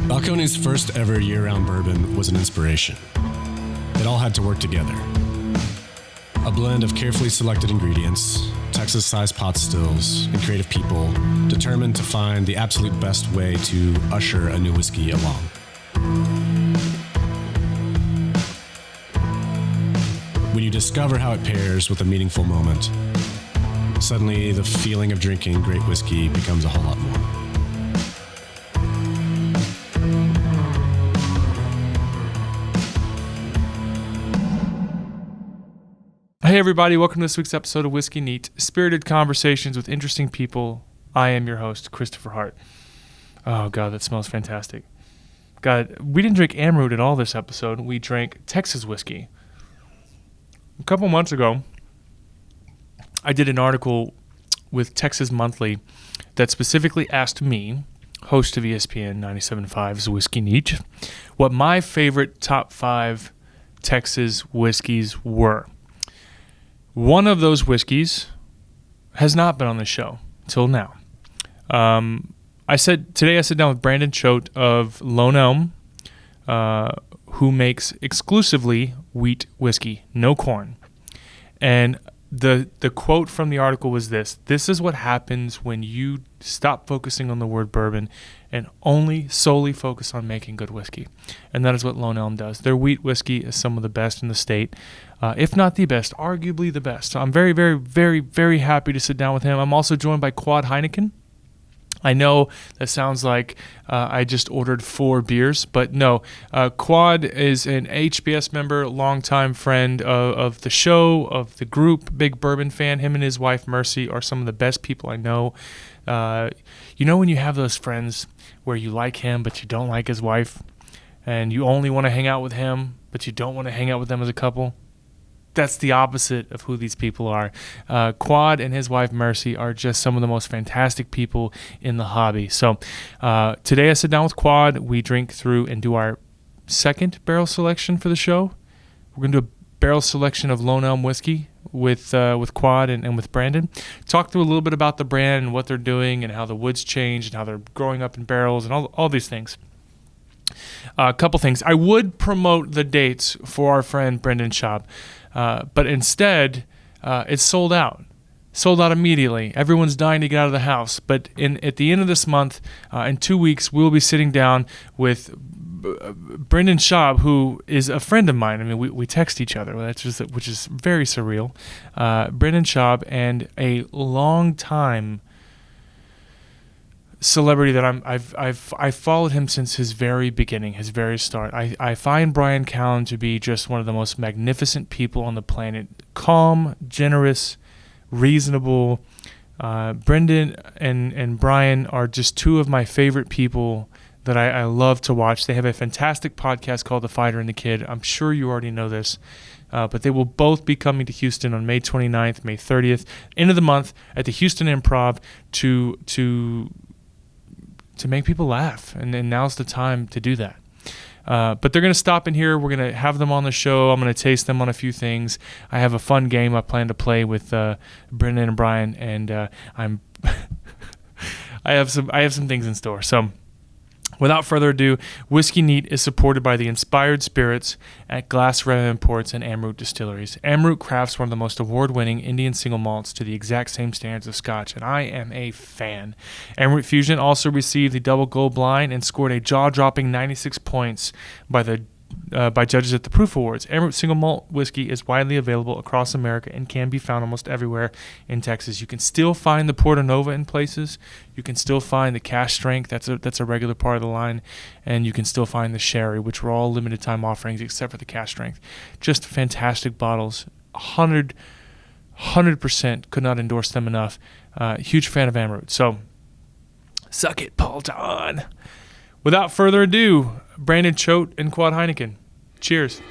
Balcones' first ever year-round bourbon was an inspiration. It all had to work together. A blend of carefully selected ingredients, Texas-sized pot stills, and creative people determined to find the absolute best way to usher a new whiskey along. When you discover how it pairs with a meaningful moment, suddenly the feeling of drinking great whiskey becomes a whole lot more. Hey everybody, welcome to this week's episode of Whiskey Neat, spirited conversations with interesting people. I am your host, Kristopher Hart. Oh God, that smells fantastic. God, we didn't drink Amrut at all this episode. We drank Texas whiskey. A couple months ago, I did an article with Texas Monthly that specifically asked me, host of ESPN 97.5's Whiskey Neat, what my favorite top 5 Texas whiskeys were. One of those whiskeys has not been on the show till now. I sat down with Brandon Choate of Lone Elm, who makes exclusively wheat whiskey, no corn. And the quote from the article was this: "This is what happens when you stop focusing on the word bourbon and only solely focus on making good whiskey." And that is what Lone Elm does. Their wheat whiskey is some of the best in the state, if not the best, arguably the best. So I'm very, very, very, very happy to sit down with him. I'm also joined by Quad Heinicken. I know that sounds like I just ordered 4 beers, but no. Quad is an HBS member, longtime friend of the show, of the group, big bourbon fan. Him and his wife, Mercy, are some of the best people I know. You know when you have those friends where you like him, but you don't like his wife, and you only want to hang out with him, but you don't want to hang out with them as a couple? That's the opposite of who these people are. Quad and his wife Mercy are just some of the most fantastic people in the hobby. So today I sit down with Quad. We drink through and do our second barrel selection for the show. We're going to do a barrel selection of Lone Elm whiskey with Quad and with Brandon. Talk through a little bit about the brand and what they're doing and how the woods change and how they're growing up in barrels and all these things. A couple things. I would promote the dates for our friend Brendan's shop. But instead, it's sold out. Sold out immediately. Everyone's dying to get out of the house. But at the end of this month, in 2 weeks, we'll be sitting down with Brendan Schaub, who is a friend of mine. I mean, we text each other, which is very surreal. Brendan Schaub and a long time celebrity that I've followed him since his very beginning, his very start. I find Brian Callen to be just one of the most magnificent people on the planet. Calm, generous, reasonable. Brendan and Brian are just 2 of my favorite people that I love to watch. They have a fantastic podcast called The Fighter and the Kid. I'm sure you already know this. But they will both be coming to Houston on May 29th, May 30th, end of the month at the Houston Improv to make people laugh, and now's the time to do that. But they're going to stop in here. We're going to have them on the show. I'm going to taste them on a few things. I have a fun game I plan to play with Brendan and Brian, and I have some things in store. So without further ado, Whiskey Neat is supported by the Inspired Spirits at Glass Red Imports and Amrut Distilleries. Amrut crafts one of the most award-winning Indian single malts to the exact same standards of Scotch, and I am a fan. Amrut Fusion also received the Double Gold Blind and scored a jaw-dropping 96 points by judges at the Proof Awards. Amrut single malt whiskey is widely available across America and can be found almost everywhere in Texas. You can still find the Porto Nova in places. You can still find the Cash Strength. That's a regular part of the line. And you can still find the Sherry, which were all limited time offerings except for the Cash Strength. Just fantastic bottles. 100% could not endorse them enough. Huge fan of Amrut. So, suck it, Paul John. Without further ado, Brandon Choate and Quad Heinicken. Cheers.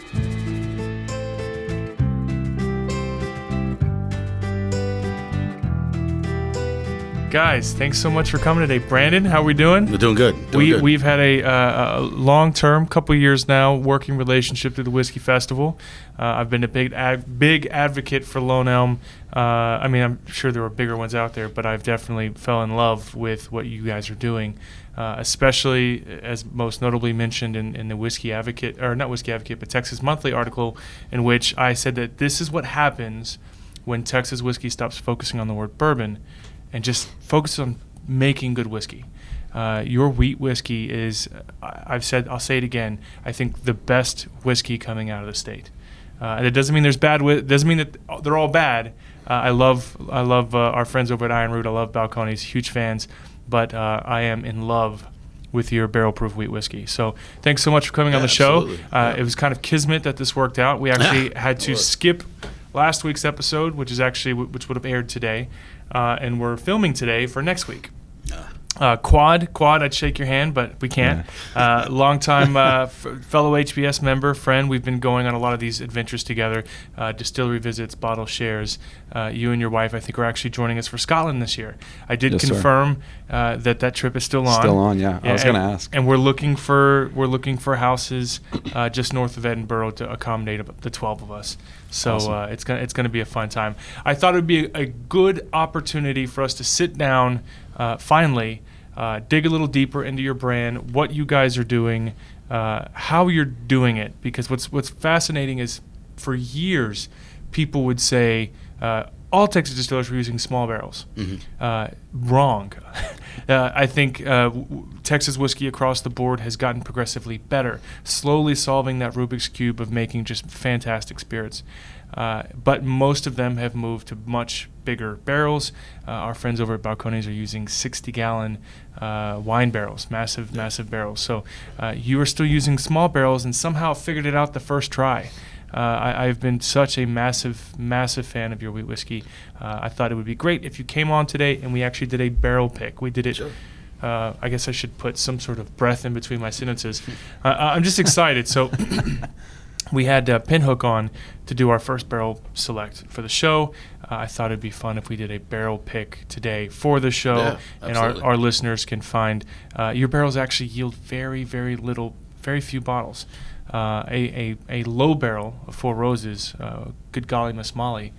Guys, thanks so much for coming today. Brandon, how are we doing? We're doing good. We've had a long-term, couple years now, working relationship through the Whiskey Festival. I've been a big advocate for Lone Elm I mean, I'm sure there were bigger ones out there, but I've definitely fell in love with what you guys are doing, especially as most notably mentioned in the Whiskey Advocate, or not Whiskey Advocate, but Texas Monthly article, in which I said that this is what happens when Texas whiskey stops focusing on the word bourbon and just focuses on making good whiskey. Your wheat whiskey is, I'll say it again, I think the best whiskey coming out of the state. And it doesn't mean there's doesn't mean that they're all bad. I love our friends over at Amrut. I love Balcones, huge fans, but I am in love with your barrel-proof wheat whiskey. So thanks so much for coming on the show. It was kind of kismet that this worked out. We actually had to skip last week's episode, which would have aired today, and we're filming today for next week. Quad, I'd shake your hand, but we can't. Longtime fellow HBS member, friend. We've been going on a lot of these adventures together, distillery visits, bottle shares. You and your wife, I think, are actually joining us for Scotland this year. I did confirm that trip is still on. Still on, yeah. I was going to ask. And we're looking for houses just north of Edinburgh to accommodate the 12 of us. So awesome. It's gonna be a fun time. I thought it would be a good opportunity for us to sit down, finally, dig a little deeper into your brand, what you guys are doing, how you're doing it. Because what's fascinating is, for years, people would say all Texas distillers were using small barrels. Mm-hmm. Wrong. I think Texas whiskey across the board has gotten progressively better, slowly solving that Rubik's Cube of making just fantastic spirits. But most of them have moved to much bigger barrels. Our friends over at Balcones are using 60-gallon wine barrels, massive barrels. So you are still using small barrels and somehow figured it out the first try. I've been such a massive fan of your wheat whiskey. I thought it would be great if you came on today and we actually did a barrel pick. We did it. Sure. I guess I should put some sort of breath in between my sentences. I'm just excited. So we had Pinhook on to do our first barrel select for the show. I thought it'd be fun if we did a barrel pick today for the show, and our listeners can find your barrels actually yield very few bottles. A low barrel of Four Roses, Good Golly Miss Molly,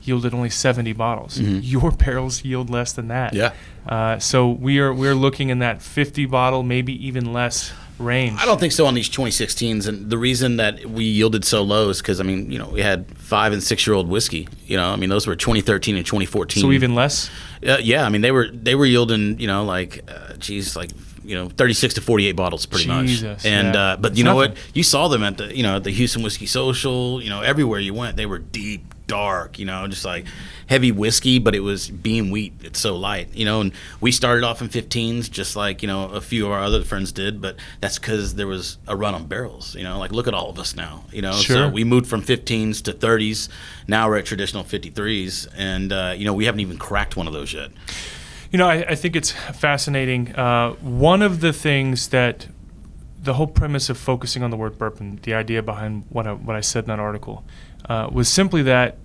yielded only 70 bottles. Mm-hmm. Your barrels yield less than that. Yeah. So we're looking in that 50 bottle, maybe even less range. I don't think so on these 2016s, and the reason that we yielded so low is because we had 5 and 6 year old whiskey. Those were 2013 and 2014. So even less. Yeah, they were yielding 36 to 48 bottles pretty much. And but you know what? You saw them at the Houston Whiskey Social. Everywhere you went, they were deep, dark. Just like heavy whiskey, but it was bean wheat. It's so light. And we started off in 15s, just like a few of our other friends did. But that's because there was a run on barrels. Look at all of us now. Sure. So we moved from 15s to 30s. Now we're at traditional 53s, and we haven't even cracked one of those yet. I think it's fascinating. One of the things that the whole premise of focusing on the word bourbon, the idea behind what I said in that article, was simply that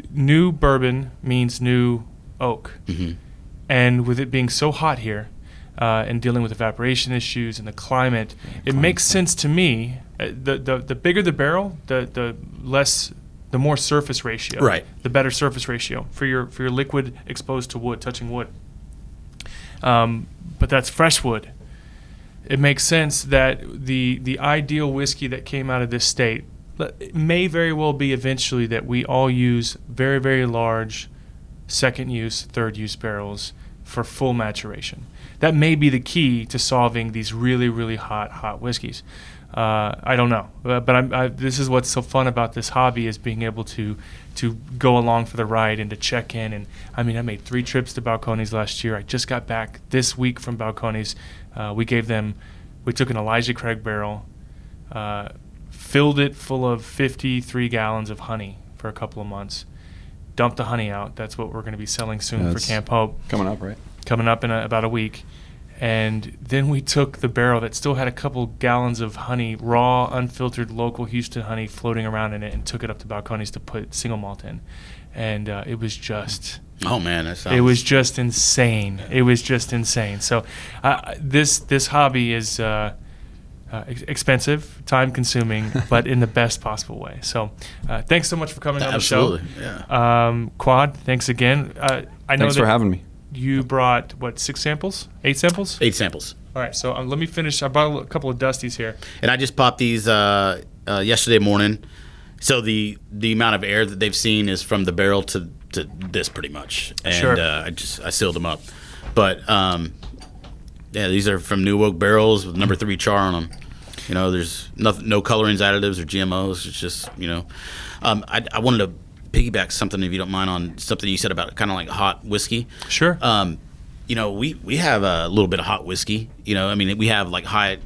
new bourbon means new oak. Mm-hmm. And with it being so hot here and dealing with evaporation issues and the climate, it makes sense to me. The bigger the barrel, the more surface ratio, right? The better surface ratio for your liquid exposed to wood, touching wood. But that's fresh wood. It makes sense that the ideal whiskey that came out of this state, it may very well be eventually that we all use very, very large second use, third use barrels for full maturation. That may be the key to solving these really, really hot whiskeys. I don't know, but this is what's so fun about this hobby, is being able to go along for the ride and to check in. And I made 3 trips to Balcones last year. I just got back this week from Balcones. We took an Elijah Craig barrel, filled it full of 53 gallons of honey for a couple of months, dumped the honey out. That's what we're going to be selling soon for Camp Hope. Coming up, right? Coming up in about a week. And then we took the barrel that still had a couple gallons of honey, raw, unfiltered, local Houston honey floating around in it, and took it up to Balcones to put single malt in. And it was just... Oh, man. It was just insane. It was just insane. So this hobby is... expensive, time-consuming, but in the best possible way. So thanks so much for coming on the show. Absolutely, yeah. Quad, thanks again. I know Thanks for having me. You brought, 6 samples? 8 samples? 8 samples. All right, so let me finish. I brought a couple of Dusties here. And I just popped these yesterday morning. So the amount of air that they've seen is from the barrel to this pretty much. And sure. I sealed them up. But yeah, these are from New Oak barrels with number 3 char on them. You know, there's no colorings, additives, or GMOs. It's just, you know, I wanted to piggyback something, if you don't mind, on something you said about kind of like hot whiskey. Sure. You know, we have a little bit of hot whiskey. You know, I mean, we have like high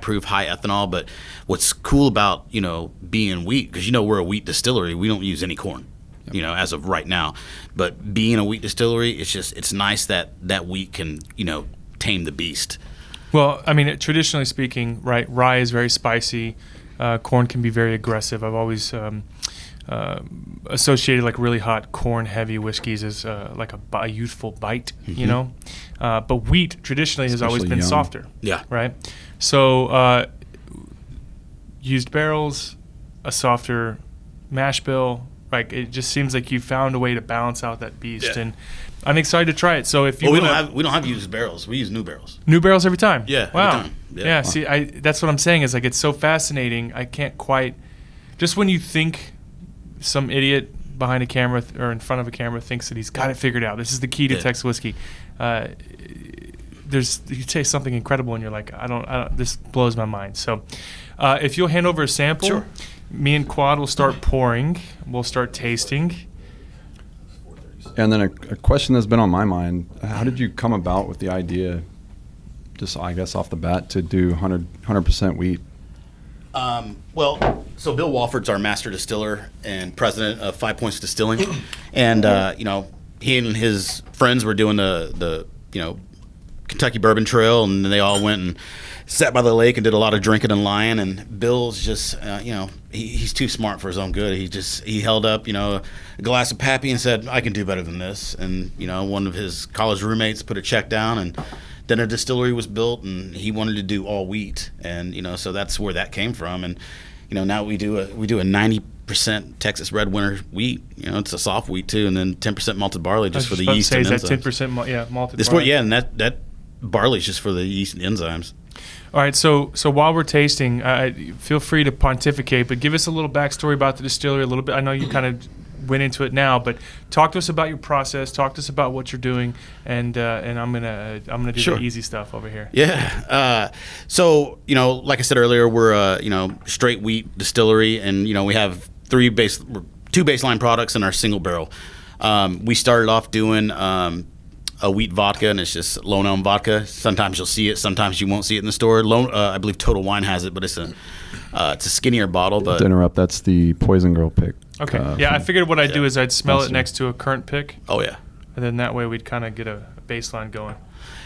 proof, high ethanol. But what's cool about, you know, being wheat, because, you know, we're a wheat distillery. We don't use any corn, you know, as of right now. But being a wheat distillery, it's nice that wheat can, you know, tame the beast. Well, I mean, traditionally speaking, right, rye is very spicy. Corn can be very aggressive. I've always associated like really hot corn-heavy whiskeys as like a youthful bite, you know. But wheat traditionally has always been softer. Yeah. Right. So used barrels, a softer mash bill. Like it just seems like you found a way to balance out that beast, and I'm excited to try it. So if you we don't have used barrels. We use new barrels. New barrels every time. Yeah. Wow. Every time. Yeah. See, that's what I'm saying is like it's so fascinating. I can't quite. Just when you think some idiot behind a camera or in front of a camera thinks that he's got it figured out. This is the key to Texas whiskey. You say something incredible and you're like, I don't. This blows my mind. So, if you'll hand over a sample, sure. Me and Quad will start pouring. We'll start tasting. And then a question that's been on my mind: how did you come about with the idea, just I guess off the bat, to do 100% wheat? Well, so Bill Walford's our master distiller and president of 5 Points Distilling, and you know, he and his friends were doing the you know, Kentucky Bourbon Trail, and they all went and sat by the lake and did a lot of drinking and lying. And Bill's just you know, he's too smart for his own good. He held up, you know, a glass of Pappy and said, I can do better than this. And you know, one of his college roommates put a check down, and then a distillery was built, and he wanted to do all wheat, and you know, so that's where that came from. And you know, now we do a 90% Texas Red Winter wheat. You know, it's a soft wheat too, and then 10% malted barley just for the yeast and enzymes. Is that 10% malted barley? Yeah, and that barley is just for the yeast and enzymes. All right, so while we're tasting, feel free to pontificate, but give us a little backstory about the distillery a little bit. I know you kind of went into it now, but talk to us about your process. Talk to us about what you're doing, and I'm gonna do Sure. the easy stuff over here. Yeah. So you know, like I said earlier, we're a you know, straight wheat distillery, and you know, we have two baseline products in our single barrel. We started off doing a wheat vodka, and it's just Lone Elm vodka. Sometimes you'll see it, sometimes you won't see it in the store. I believe Total Wine has it, but it's a skinnier bottle. But to interrupt, that's the Poison Girl pick. Okay. I figured what I'd do is I'd smell it next to a current pick. Oh yeah. And then that way we'd kind of get a baseline going.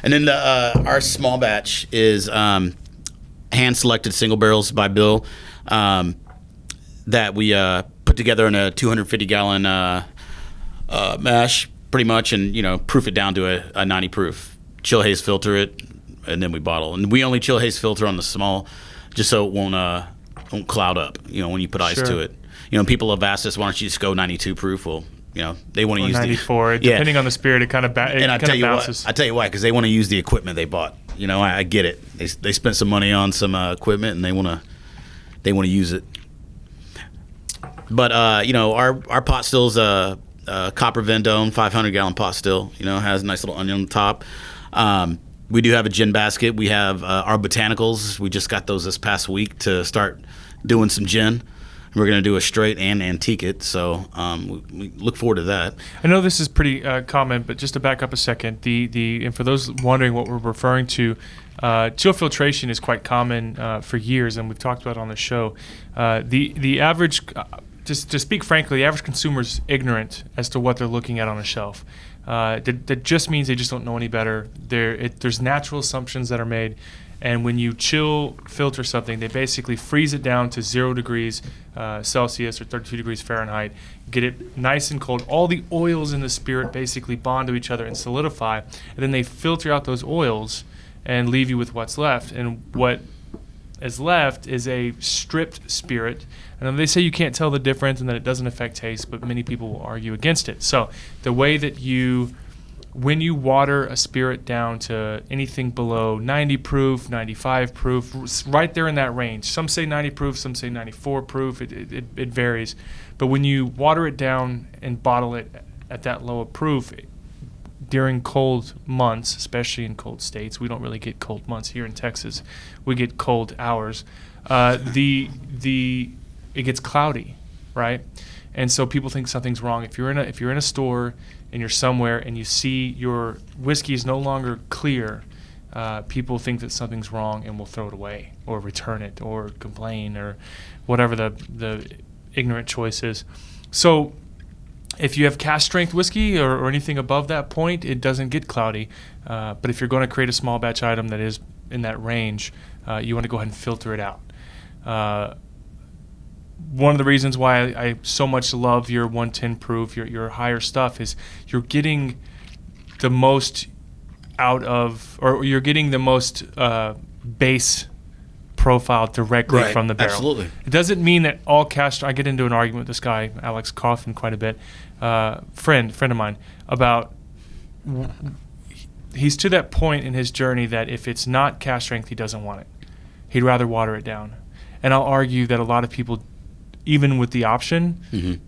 And then our small batch is hand-selected single barrels by Bill that we put together in a 250-gallon mash, pretty much, and you know, proof it down to a 90 proof. Chill haze filter it, and then we bottle. And we only chill haze filter on the small, just so it won't cloud up. You know, when you put ice to it. You know, people have asked us, why don't you just go 92 proof? Well, you know, they want to use 94. Depending on the spirit, it kind of bounces. I tell you why, because they want to use the equipment they bought. You know, I get it. They spent some money on some equipment, and they want to use it. But you know, our pot still's a copper Vendome 500-gallon pot still. You know, has a nice little onion on the top. We do have a gin basket. We have our botanicals. We just got those this past week to start doing some gin. We're going to do a straight and antique it, so we look forward to that. I know this is pretty common, but just to back up a second, and for those wondering what we're referring to, chill filtration is quite common for years, and we've talked about it on the show. The average, just to speak frankly, the average consumer is ignorant as to what they're looking at on a shelf. That just means they just don't know any better. There's natural assumptions that are made. And when you chill filter something, they basically freeze it down to 0 degrees Celsius or 32 degrees Fahrenheit, get it nice and cold. All the oils in the spirit basically bond to each other and solidify, and then they filter out those oils and leave you with what's left. And what is left is a stripped spirit. And they say you can't tell the difference and that it doesn't affect taste, but many people will argue against it. So the way that when you water a spirit down to anything below 90 proof, 95 proof, right there in that range. Some say 90 proof, some say 94 proof. It varies. But when you water it down and bottle it at that low of proof during cold months, especially in cold states, we don't really get cold months here in Texas. We get cold hours. It gets cloudy, right? And so people think something's wrong. If you're in a store and you're somewhere and you see your whiskey is no longer clear, people think that something's wrong and will throw it away or return it or complain or whatever the ignorant choice is. So if you have cask strength whiskey or anything above that point, it doesn't get cloudy. But if you're going to create a small batch item that is in that range, you want to go ahead and filter it out. One of the reasons why I so much love your 110 proof, your higher stuff, is you're getting the most out of, or you're getting the most base profile directly from the barrel. Absolutely. It doesn't mean that all cask. I get into an argument with this guy, Alex Coffin, quite a bit. Friend of mine, about he's to that point in his journey that if it's not cask strength, he doesn't want it. He'd rather water it down. And I'll argue that a lot of people, even with the option,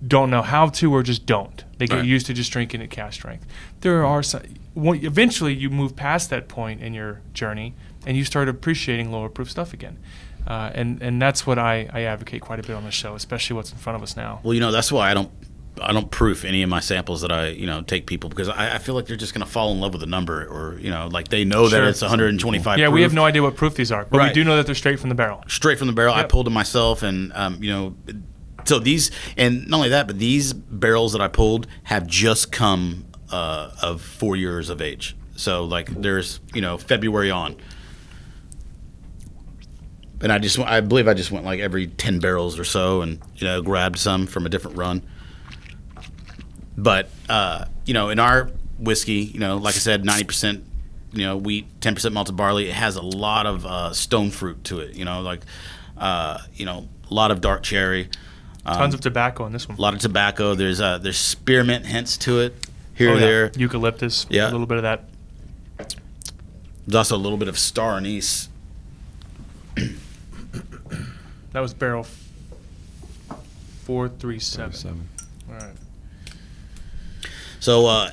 don't know how to or just don't. They get used to just drinking at cask strength. There are some, eventually you move past that point in your journey and you start appreciating lower proof stuff again. And that's what I advocate quite a bit on the show, especially what's in front of us now. Well, that's why I don't proof any of my samples that I take people, because I feel like they're just going to fall in love with the number, or like they know that it's 125 yeah, proof. we have no idea what proof these are, but we do know that they're straight from the barrel. Straight from the barrel. Yep. I pulled them myself, and so these, and not only that, but these barrels that I pulled have just come of 4 years of age. So like there's February on. And I believe I just went like every 10 barrels or so and grabbed some from a different run. But in our whiskey, like I said, 90% wheat, 10% malted barley. It has a lot of stone fruit to it. A lot of dark cherry. Tons of tobacco in this one. A lot of tobacco. There's spearmint hints to it here or there. Eucalyptus. Yeah. A little bit of that. There's also a little bit of star anise. That was barrel 437. All right. So,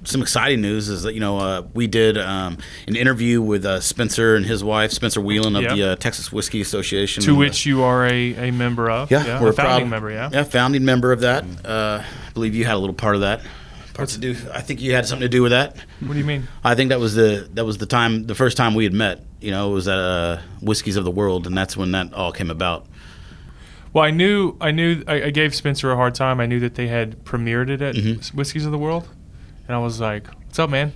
some exciting news is that we did an interview with Spencer and his wife, Spencer Whelan of the Texas Whiskey Association, to which you are a member of. Yeah, we're a founding member. Yeah, founding member of that. I believe you had a little part of that. I think you had something to do with that. What do you mean? I think that was the first time we had met. It was at Whiskies of the World, and that's when that all came about. Well, I gave Spencer a hard time. I knew that they had premiered it at Whiskies of the World, and I was like, "What's up, man?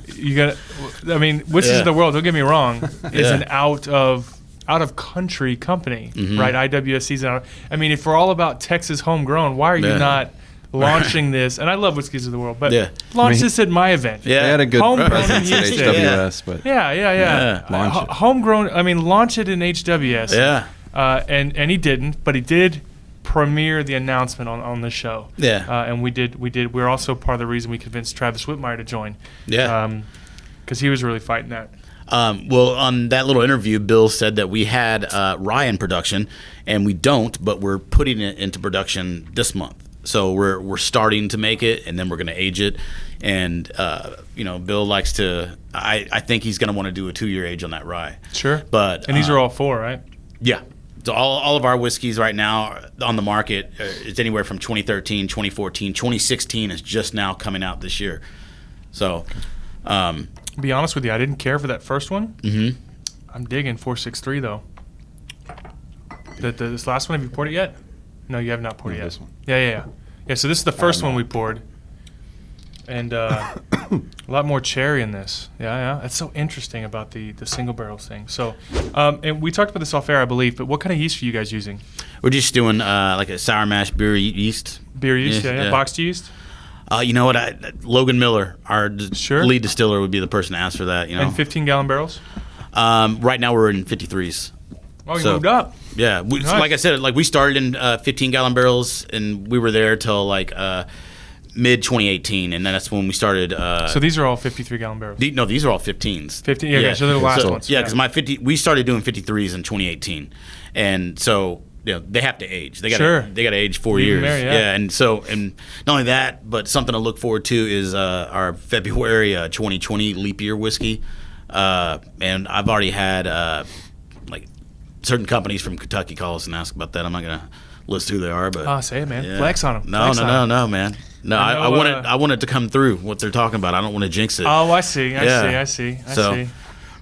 Whiskies of the World. Don't get me wrong, is an out of country company, right? IWSC's out. If we're all about Texas homegrown, why are you not launching this? And I love Whiskies of the World, but launch this at my event. Yeah, they had a good presence at HWS, but launch it. Homegrown. Launch it in HWS. Yeah. And he didn't, but he did premiere the announcement on the show. Yeah. And we did. We're also part of the reason we convinced Travis Whitmire to join. Yeah. Because he was really fighting that. Well, on that little interview, Bill said that we had rye in production, and we don't, but we're putting it into production this month. So we're starting to make it, and then we're going to age it. And Bill likes to. I think he's going to want to do a 2-year age on that rye. Sure. But and these are all 4, right? Yeah. So all of our whiskeys right now on the market is anywhere from 2013, 2014, 2016 is just now coming out this year. So, to be honest with you, I didn't care for that first one. Mm-hmm. I'm digging 463 though. This last one, have you poured it yet? No, you have not poured it yet. This one. Yeah. So this is the first one we poured, and a lot more cherry in this. Yeah. That's so interesting about the single barrels thing. So, and we talked about this off air, I believe. But what kind of yeast are you guys using? We're just doing like a sour mash beer yeast. Beer yeast, yeah. Boxed yeast. You know what? Logan Miller, our lead distiller, would be the person to ask for that. And 15-gallon barrels. Right now we're in 53s. Oh, you moved up. Yeah, Nice. Like I said, like we started in 15-gallon barrels, and we were there till like mid 2018, and then that's when we started. So these are all 53-gallon barrels. No, these are all 15s. 15. Yeah, okay, so they're the last ones. Yeah, because we started doing 53s in 2018, and so they have to age. They got to age 4 years. There, yeah. And not only that, but something to look forward to is our February 2020 leap year whiskey, and I've already had like certain companies from Kentucky call us and ask about that. I'm not gonna list who they are, but say it, man. Flex on them. No, man. No, I want it to come through what they're talking about. I don't want to jinx it. Oh, I see. I see.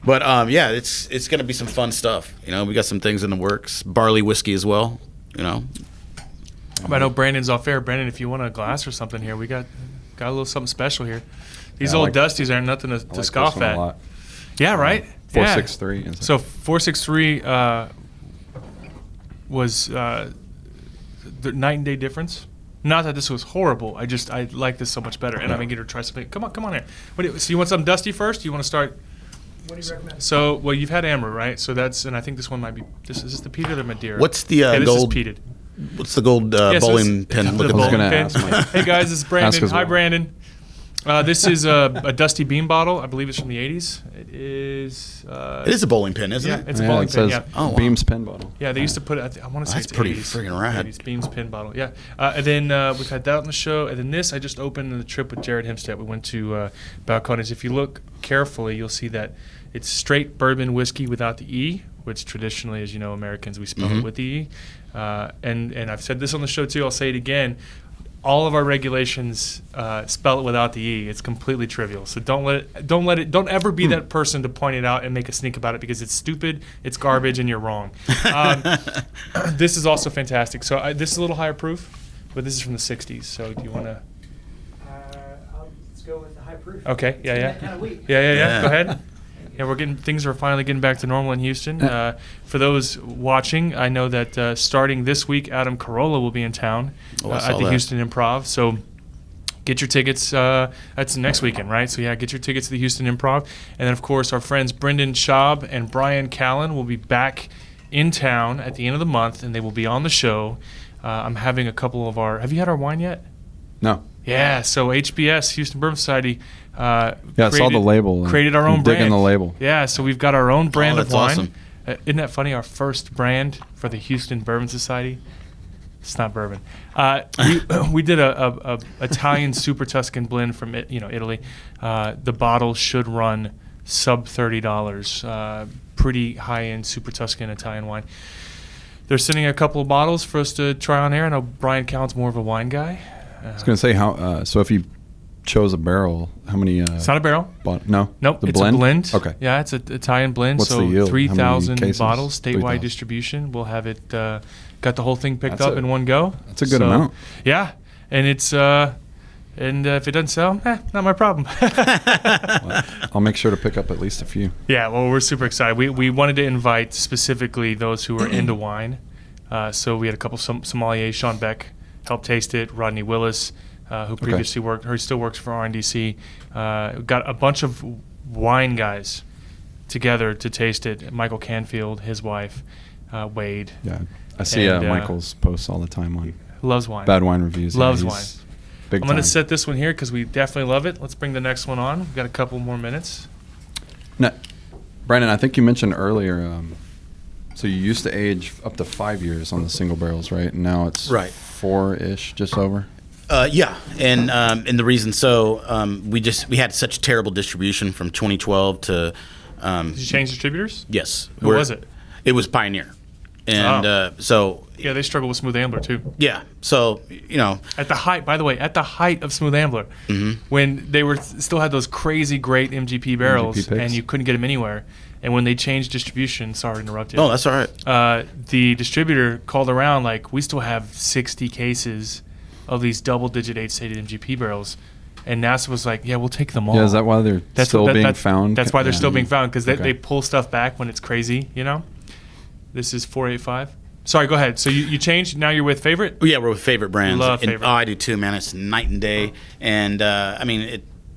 But it's gonna be some fun stuff. We got some things in the works. Barley whiskey as well. I know Brandon's off air. Brandon, if you want a glass or something here, we got a little something special here. These old Dusties aren't nothing to scoff at. A lot. Yeah, right. 463. Yeah. So 463 was the night and day difference. Not that this was horrible. I like this so much better, and I'm gonna get her to try something. Come on here. So you want something dusty first? You want to start? What do you recommend? So, well, you've had Amrut, right? So and I think this one might be. Is this the peated or Madeira? What's the this gold? Is peated. What's the gold bowling pin? The bowling pin. Hey guys, this is Brandon. Hi, well. Brandon. This is a dusty bean bottle. I believe it's from the 80s. It is. It is a bowling pin, isn't it? It's a bowling it pin. says Yeah. Beams pen bottle. Yeah, they used to put it. I want to say That's it's pretty 80s. friggin' rad. 80s Beams pin bottle. Yeah. And then we've had that on the show. And then this I just opened on the trip with Jared Hempstead. We went to Balcones. If you look carefully, you'll see that it's straight bourbon whiskey without the E, which traditionally, as you know, Americans, we spell it with the E. And I've said this on the show too. I'll say it again. All of our regulations spell it without the E. It's completely trivial. So don't ever be that person to point it out and make a sneak about it because it's stupid, it's garbage, and you're wrong. This is also fantastic. So this is a little higher proof, but this is from the 60s. So do you want to? Let's go with the high proof. Okay. Yeah. Kind of weak. Yeah. Go ahead. Yeah, things are finally getting back to normal in Houston. For those watching, I know that starting this week, Adam Carolla will be in town at the Houston Improv. So get your tickets. That's next weekend, right? So get your tickets to the Houston Improv. And then, of course, our friends Brendan Schaub and Brian Callen will be back in town at the end of the month, and they will be on the show. I'm having a couple of have you had our wine yet? No. Yeah, so HBS, Houston Bourbon Society. I saw the label. Created our own brand. Digging the label. Yeah, so we've got our own brand of wine. Awesome. Isn't that funny? Our first brand for the Houston Bourbon Society. It's not bourbon. We did a Italian Super Tuscan blend from Italy. The bottle should run sub $30. Pretty high end Super Tuscan Italian wine. They're sending a couple of bottles for us to try on air. I know Brian Callen's more of a wine guy. I was going to say how. So if you chose a barrel, how many? It's not a barrel. No. Nope. The it's blend? a blend. Okay. Yeah, it's an Italian blend. What's so the yield? 3,000 bottles, statewide 3,000. distribution. We'll have it. Got the whole thing picked That's up in one go. That's a good amount. Yeah, and it's and if it doesn't sell, not my problem. Well, I'll make sure to pick up at least a few. Yeah, well, we're super excited. We wanted to invite specifically those who are into wine. So we had a couple sommeliers. Sean Beck helped taste it. Rodney Willis, who previously worked, or he still works for RNDC. Got a bunch of wine guys together to taste it. Michael Canfield, his wife, Wade. Yeah, I see Michael's posts all the time on loves wine. Bad wine reviews. Loves wine. Big I'm going to set this one here because we definitely love it. Let's bring the next one on. We've got a couple more minutes. Now, Brandon, I think you mentioned earlier, so you used to age up to 5 years on the single barrels, right? And now it's 4-ish, just over? Yeah, and the reason we had such terrible distribution from 2012 to. Did you change distributors? Yes. Who was it? It was Pioneer, and yeah, they struggle with Smooth Ambler too. Yeah, so at the height of Smooth Ambler, when they still had those crazy great MGP barrels, and you couldn't get them anywhere. And when they changed distribution, sorry to interrupt you. No, that's all right. The distributor called around we still have 60 cases of these double-digit 8-stated MGP barrels. And NASA was like, yeah, we'll take them all. Yeah, is that why they're still being found? That's why they're still being found, because they pull stuff back when it's crazy, This is 485. Sorry, go ahead. So you changed. Now you're with Favorite? Yeah, we're with Favorite brands. Love Favorite. I do too, man. It's night and day. And,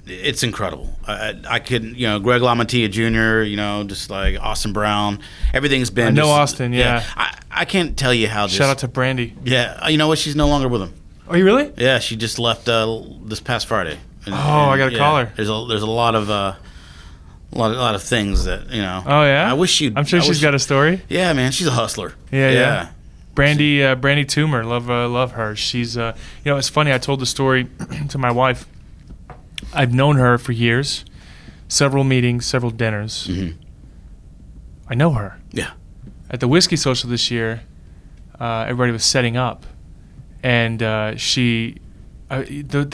it's incredible. I could, Greg LaMantia Jr., just like Austin Brown. Everything's been. I know just, Austin, yeah. I can't tell you how. Shout out to Brandy. Yeah, you know what? She's no longer with him. Oh, you really? Yeah, she just left this past Friday. I gotta call her. There's a lot of things that Oh yeah. I wish you. I'm sure she's got a story. Yeah, man, she's a hustler. Yeah. Brandy Toomer, love her. She's it's funny. I told the story to my wife. I've known her for years, several meetings, several dinners. Mm-hmm. I know her. Yeah. At the whiskey social this year, everybody was setting up, and the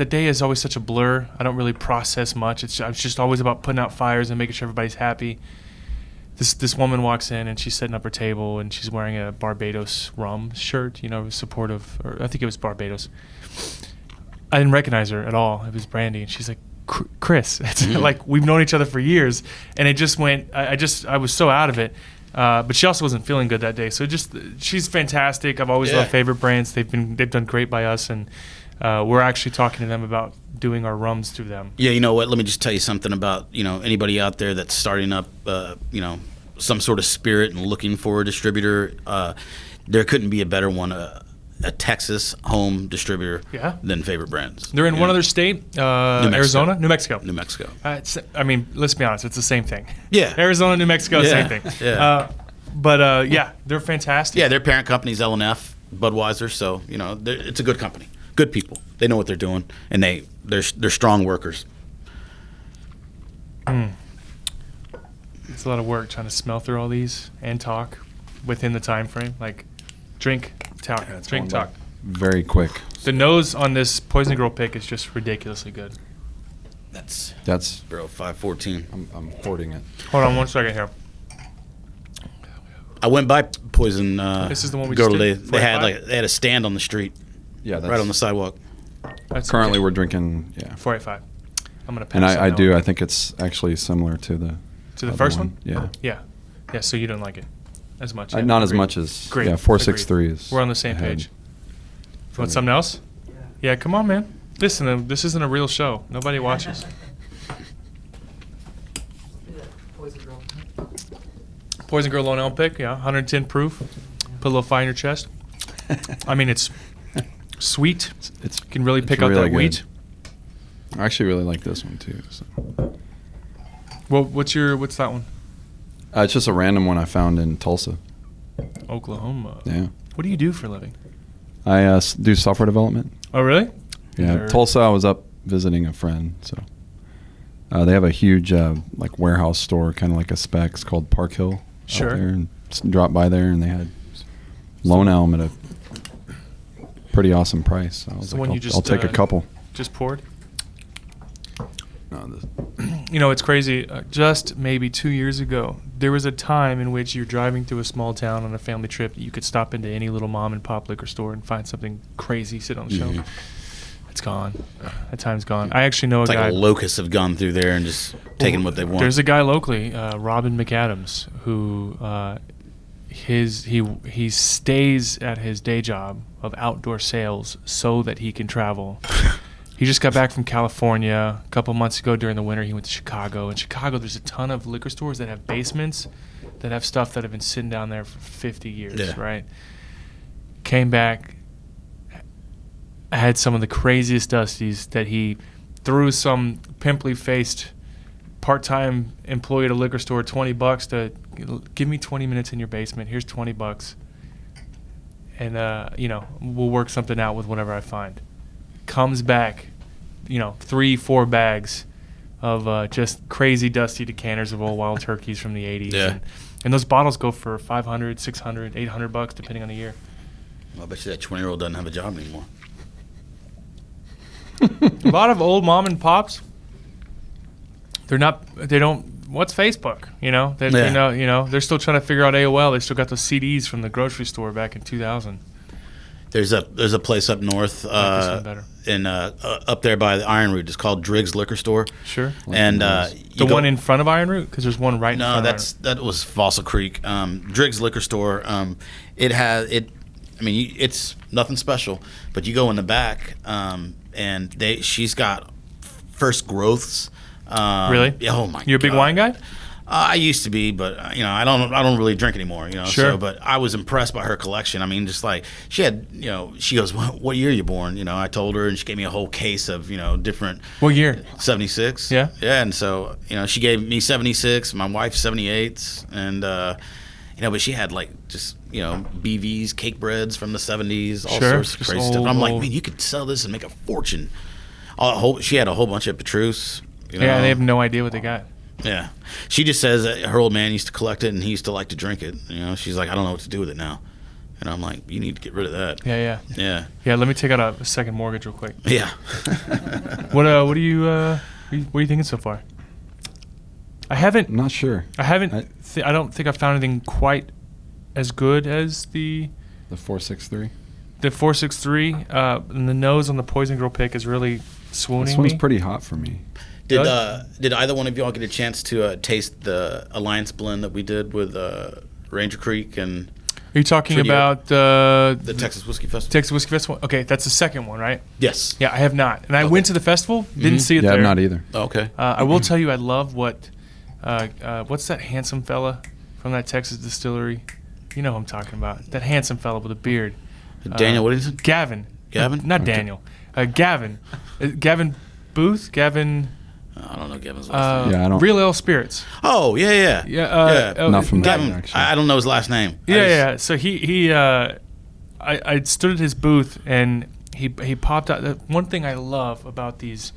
day is always such a blur. I don't really process much. It's just always about putting out fires and making sure everybody's happy. This woman walks in and she's setting up her table and she's wearing a Barbados rum shirt, supportive, or I think it was Barbados. I didn't recognize her at all. It was Brandy, and she's like, Chris. It's like we've known each other for years, and it just went. I was so out of it, but she also wasn't feeling good that day. So she's fantastic. I've always loved Favorite Brands. They've done great by us, and we're actually talking to them about doing our rums through them. Yeah, you know what? Let me just tell you something about anybody out there that's starting up some sort of spirit and looking for a distributor. There couldn't be a better one. A Texas home distributor than Favorite Brands. They're in one other state, Arizona, New Mexico. Let's be honest, it's the same thing. Yeah. Arizona, New Mexico, same thing. Yeah. They're fantastic. Yeah, their parent company's L&F, Budweiser, so, it's a good company. Good people. They know what they're doing, and they're strong workers. It's a lot of work trying to smell through all these and talk within the time frame. Like, drink, talk, drink, talk. Very quick. The nose on this Poison Girl pick is just ridiculously good. That's Barrel 514. I'm hoarding it. Hold on one second here. I went by Poison. This is the one we Girl just today. did? They had a stand on the street. Yeah, that's right on the sidewalk. Currently, we're drinking 485. I'm gonna pass. And I do. I think it's actually similar to the first one. Yeah. Yeah. So you don't like it as much? Not as much as Great. 463 is. We're on the same page. You want something else? Yeah. Come on, man. Listen, this isn't a real show. Nobody watches. Poison Girl Lone Elm pick. Yeah, 110 proof. Put a little fire in your chest. It's sweet. You can really pick out that wheat. I actually really like this one too. So. Well, what's that one? It's just a random one I found in Tulsa, Oklahoma. Yeah. What do you do for a living? I do software development. Oh, really? Yeah, Tulsa. I was up visiting a friend, so they have a huge warehouse store, kind of like a Specs, called Park Hill. Sure. Out there, and dropped by there, and they had Lone Elm at a pretty awesome price. So I was like, I'll take a couple. Just poured? No, it's crazy. Just maybe 2 years ago, there was a time in which you're driving through a small town on a family trip. You could stop into any little mom and pop liquor store and find something crazy sit on the shelf. It's gone. That time's gone. I actually know a guy. Like locusts have gone through there and just taken what they want. There's a guy locally, Robin McAdams, who he stays at his day job of outdoor sales so that he can travel. He just got back from California a couple months ago during the winter. He went to Chicago. In Chicago, there's a ton of liquor stores that have basements that have stuff that have been sitting down there for 50 years, right? Came back, had some of the craziest dusties that he threw some pimply-faced part-time employee at a liquor store $20 to give me 20 minutes in your basement. Here's $20, and we'll work something out with whatever I find. Comes back, 3-4 bags of just crazy dusty decanters of old wild turkeys from the 80s. Yeah. And those bottles go for $500, $600, $800 depending on the year. Well, I bet you that 20-year-old doesn't have a job anymore. A lot of old mom and pops, what's Facebook? They're still trying to figure out AOL. They still got those CDs from the grocery store back in 2000. There's a place up north up there by the Iron Root. It's called Driggs Liquor Store. Sure. And the one in front of Iron Root, because there's one right in front of Iron Root. That was Fossil Creek. Driggs Liquor Store. It's nothing special, but you go in the back, and she's got first growths. Really? Oh my! You're a big wine guy? I used to be, but I don't really drink anymore. Sure. So, but I was impressed by her collection. I mean, just like she had, she goes, "What year are you born?" I told her, and she gave me a whole case of different. What year? 76. Yeah. Yeah, and so she gave me 76, my wife 78s, and but she had like just BVs, cake breads from the 70s, all sorts of crazy stuff. And I'm like, man, you could sell this and make a fortune. She had a whole bunch of Petrus. Yeah, they have no idea what they got. Yeah, she just says that her old man used to collect it and he used to like to drink it. She's like, I don't know what to do with it now, and I'm like, you need to get rid of that. Yeah. Yeah. Let me take out a second mortgage real quick. Yeah. What are you thinking so far? I'm not sure. I don't think I've found anything quite as good as the 463. The 463. And the nose on the Poison Girl pick is really swooning This me. one's pretty hot for me. Did either one of y'all get a chance to taste the Alliance blend that we did with Ranger Creek and? Are you talking Trinity about the Texas Whiskey Festival? Texas Whiskey Festival? Okay, that's the second one, right? Yes. Yeah, I have not, and I went to the festival, didn't see it Yeah, there. I'm not either. Oh, okay. I will tell you, I love what's that handsome fella from that Texas distillery? You know who I'm talking about. That handsome fella with a beard. Daniel, what is it? Gavin. Gavin? Not Daniel. Gavin. Gavin Booth? Gavin. I don't know Gavin's last name. Yeah, I don't. Real Ale Spirits. Oh, yeah. Not from that, Gavin, actually. I don't know his last name. Yeah. So I stood at his booth and he popped out. One thing I love about these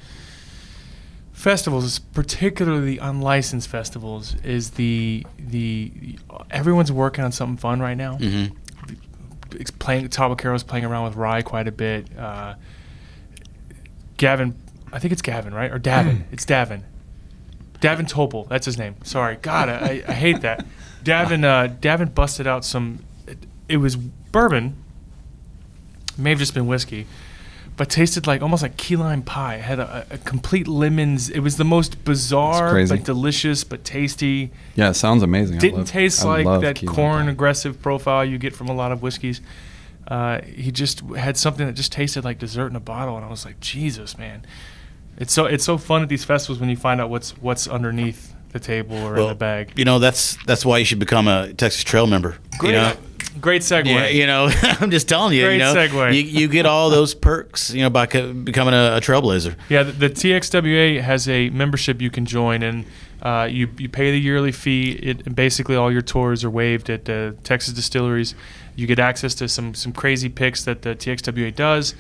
festivals, particularly the unlicensed festivals, is the everyone's working on something fun right now. Mm-hmm. It's playing. Tabacaro's playing around with rye quite a bit. Gavin, I think it's Gavin, right? Or Davin. It's Davin. Davin Topol, that's his name. Sorry. God, I hate that. Davin busted out some, it was bourbon, may have just been whiskey, but tasted like almost like key lime pie. It had a complete lemons. It was the most bizarre, but delicious, but tasty. Yeah, it sounds amazing. Didn't taste like that key lime corn pie. aggressive profile you get from a lot of whiskeys. He just had something that just tasted like dessert in a bottle, and I was like, Jesus, man. It's so fun at these festivals when you find out what's underneath the table or in the bag. That's why you should become a Texas Trail member. Great segue. Yeah, I'm just telling you. Great segue. You get all those perks, by becoming a trailblazer. Yeah, the TXWA has a membership you can join, and you pay the yearly fee. And basically all your tours are waived at Texas Distilleries. You get access to some crazy picks that the TXWA does,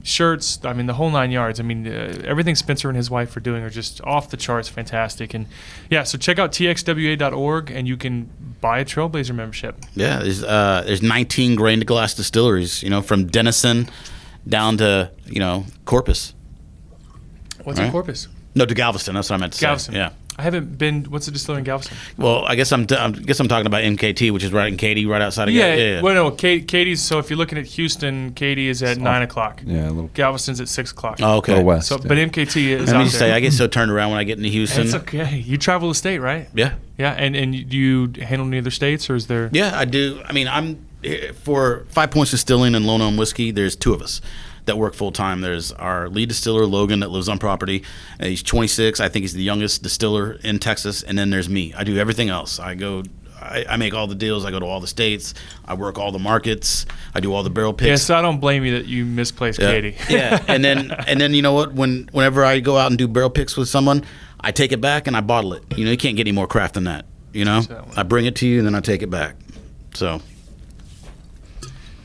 shirts. I mean, the whole 9 yards. I mean, everything Spencer and his wife are doing are just off the charts, fantastic. And yeah, so check out txwa.org, and you can buy a Trailblazer membership. Yeah, there's 19 grain to glass distilleries. From Denison down to Corpus. What's in Corpus? No, to Galveston. That's what I meant to say. Galveston. Yeah. I haven't been. What's the distillery in Galveston? Well, I guess I'm talking about MKT, which is right in Katy, right outside of Yeah. Well, no, Katie's. So if you're looking at Houston, Katy is at 9 o'clock. Yeah, a little. Galveston's at 6 o'clock. Oh, okay. West. So, but MKT is. Let me out just there. say, I get so turned around when I get into Houston. It's okay. You travel the state, right? Yeah. Yeah, and do you handle any other states, or is there? Yeah, I do. I mean, I'm for 5 Points Distilling and Lone Elm Whiskey. There's two of us that work full time. There's our lead distiller Logan that lives on property. He's 26. I think he's the youngest distiller in Texas. And then there's me. I do everything else. I make all the deals. I go to all the states. I work all the markets. I do all the barrel picks. Yeah, so I don't blame you that you misplaced Katie. Yeah, and then you know what? Whenever I go out and do barrel picks with someone, I take it back and I bottle it. You can't get any more craft than that. I bring it to you and then I take it back. So.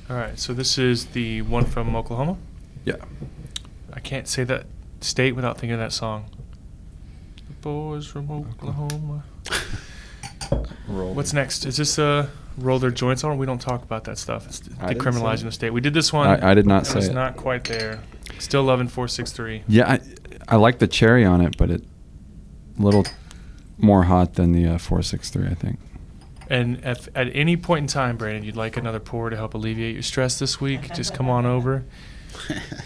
All right, so this is the one from Oklahoma? Yeah. I can't say that state without thinking of that song. The boys from Oklahoma. What's next? Is this roll their joints on? We don't talk about that stuff. It's decriminalizing the state. We did this one. I did not say it. it. Was not quite there. Still loving 463. Yeah, I like the cherry on it, but it a little more hot than the 463, I think. And if at any point in time, Brandon, you'd like another pour to help alleviate your stress this week, just come on over.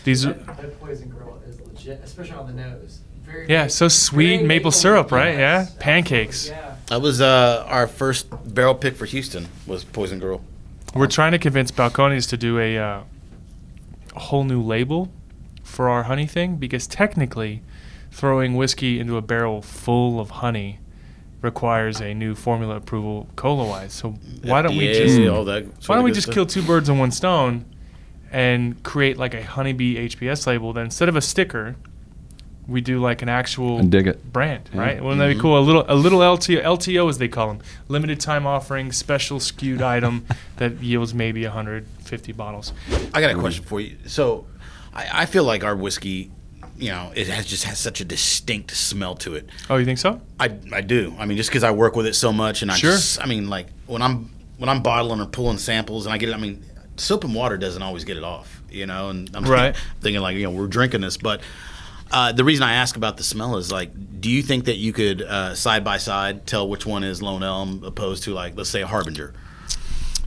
These are that Poison Girl is legit, especially on the nose. very so sweet maple syrup, right? Yeah, pancakes. Yeah. That was our first barrel pick for Houston was Poison Girl. We're trying to convince Balcones to do a whole new label for our honey thing, because technically throwing whiskey into a barrel full of honey requires a new formula approval cola-wise. So why don't we just kill two birds with one stone and create like a honeybee HPS label? Then instead of a sticker, we do like an actual brand, right? Yeah. Wouldn't that be cool? A little LTO as they call them, limited time offering, special skewed item that yields maybe 150 bottles. I got a question for you. So I feel like our whiskey, it has such a distinct smell to it. Oh, you think so? I do. I mean, just because I work with it so much, and like when I'm bottling or pulling samples and I get it, I mean, soap and water doesn't always get it off, and I'm thinking like, we're drinking this, but the reason I ask about the smell is like, do you think that you could side by side tell which one is Lone Elm opposed to like, let's say, a Harbinger?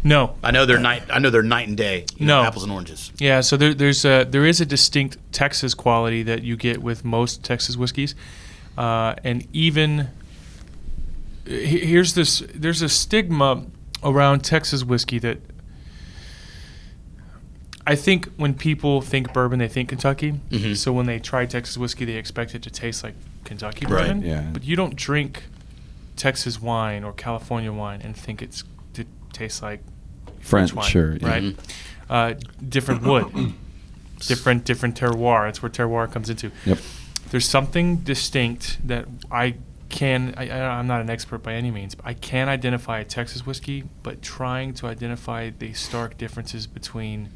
No, I know they're night and day. Apples and oranges. Yeah, so there is a distinct Texas quality that you get with most Texas whiskeys, and even there's a stigma around Texas whiskey that I think when people think bourbon, they think Kentucky. Mm-hmm. So when they try Texas whiskey, they expect it to taste like Kentucky bourbon. Right. Yeah. But you don't drink Texas wine or California wine and think it tastes like French wine, sure, yeah. right? Mm-hmm. Different wood, different terroir. That's where terroir comes into. Yep. There's something distinct that I'm not an expert by any means, but I can identify a Texas whiskey, but trying to identify the stark differences between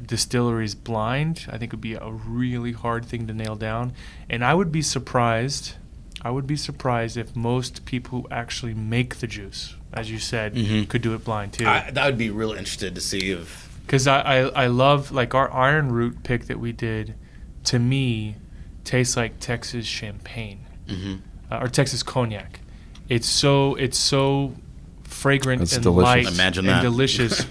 distilleries blind, I think would be a really hard thing to nail down. And I would be surprised if most people who actually make the juice, as you said, could do it blind too. I would be real interested to see if... Because I love, like, our Iron Root pick that we did, to me, tastes like Texas champagne or Texas cognac. It's so fragrant and delicious. light Imagine and that. delicious.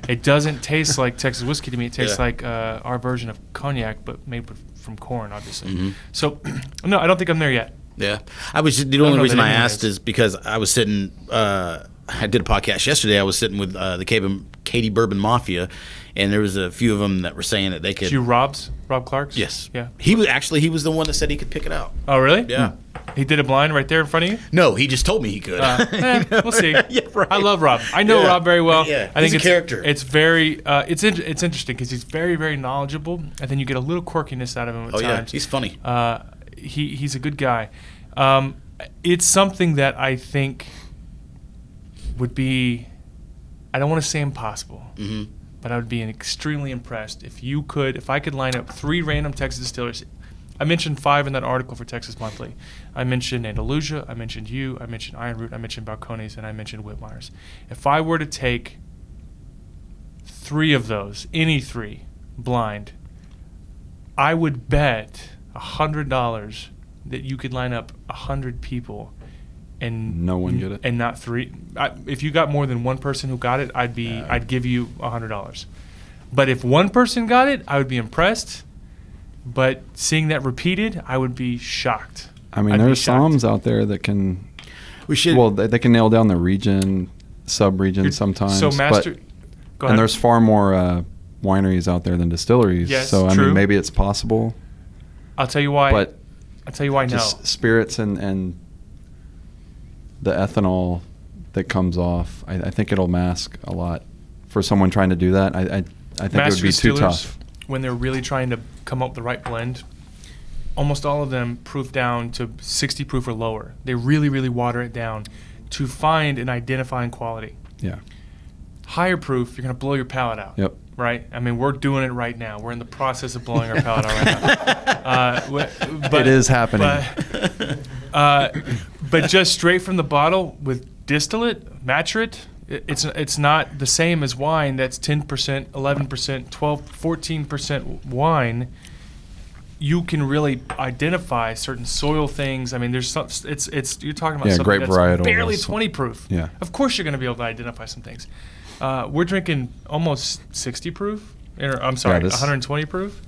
It doesn't taste like Texas whiskey to me. It tastes like our version of cognac, but made from corn, obviously. Mm-hmm. So, no, I don't think I'm there yet. Yeah. The only reason I asked is because I was sitting, I did a podcast yesterday. I was sitting with the Katie Bourbon Mafia, and there was a few of them that were saying that they could... Rob Clark's? Yes. Yeah. He was the one that said he could pick it out. Oh, really? Yeah. He did it blind right there in front of you? No, he just told me he could. We'll see. Yeah, right. I love Rob. I know Rob very well. Yeah, I think he's a character. It's very it's interesting because he's very, very knowledgeable, and then you get a little quirkiness out of him at times. Yeah, he's funny. He's a good guy. It's something that I think would be, I don't want to say impossible, but I would be extremely impressed if I could line up 3 random Texas distilleries. I mentioned 5 in that article for Texas Monthly. I mentioned Andalusia, I mentioned you, I mentioned Iron Root, I mentioned Balcones, and I mentioned Whitmeyer's. If I were to take 3 of those, any 3, blind, I would bet $100 that you could line up 100 people and no one get it, and not 3. If you got more than one person who got it, I'd give you $100. But if one person got it, I would be impressed. But seeing that repeated, I would be shocked. I mean, there's Psalms out there that can. They can nail down the region, sub-region sometimes. So go ahead. And there's far more wineries out there than distilleries. Yes, so true. I mean, maybe it's possible. I'll tell you why. But I'll tell you why. Just spirits and the ethanol that comes off, I think it'll mask a lot for someone trying to do that. I think it would be too tough. When they're really trying to come up with the right blend, almost all of them proof down to 60 proof or lower. They really, really water it down to find an identifying quality. Yeah. Higher proof, you're going to blow your palate out. Yep. Right? I mean, we're doing it right now. We're in the process of blowing our palate out right now. But it is happening. But just straight from the bottle with distillate, maturate, it's not the same as wine that's 10%, 11%, 12, 14% wine. You can really identify certain soil things. I mean, there's some. It's you're talking about something grape that's varietal, barely 20 proof. Yeah. Of course, you're going to be able to identify some things. We're drinking almost 60 proof. I'm sorry, 120 proof.